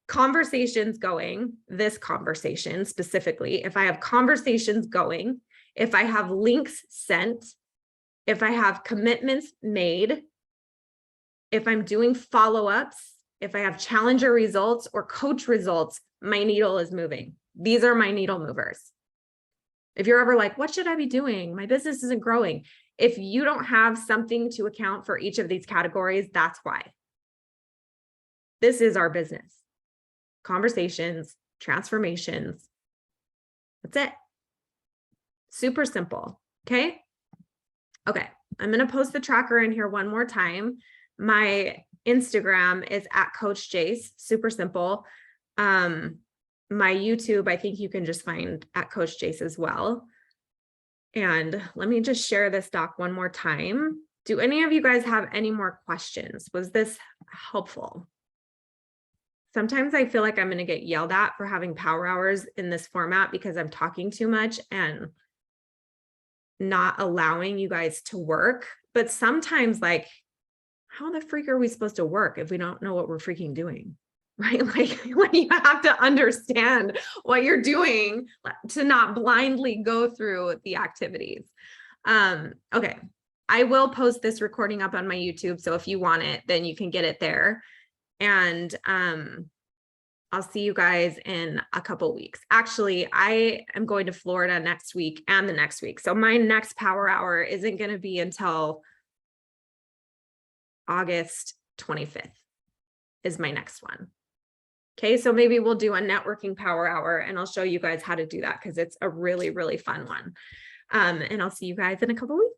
[SPEAKER 1] conversations going, this conversation specifically, if I have conversations going, if I have links sent, if I have commitments made, if I'm doing follow-ups, if I have challenger results or coach results, my needle is moving. These are my needle movers. If you're ever like, what should I be doing? My business isn't growing. If you don't have something to account for each of these categories, that's why. This is our business. Conversations, transformations. That's it. Super simple. Okay. Okay. I'm going to post the tracker in here one more time. My Instagram is @CoachJace. Super simple. My YouTube, I think you can just find @CoachJace as well. And let me just share this doc one more time. Do any of you guys have any more questions? Was this helpful? Sometimes I feel like I'm going to get yelled at for having power hours in this format because I'm talking too much and not allowing you guys to work. But sometimes, like, how the freak are we supposed to work if we don't know what we're freaking doing? Right? Like, when you have to understand what you're doing to not blindly go through the activities. Okay. I will post this recording up on my YouTube. So if you want it, then you can get it there. And I'll see you guys in a couple weeks. Actually, I am going to Florida next week and the next week. So my next power hour isn't going to be until August 25th is my next one. Okay, so maybe we'll do a networking power hour and I'll show you guys how to do that because it's a really, really fun one. And I'll see you guys in a couple weeks.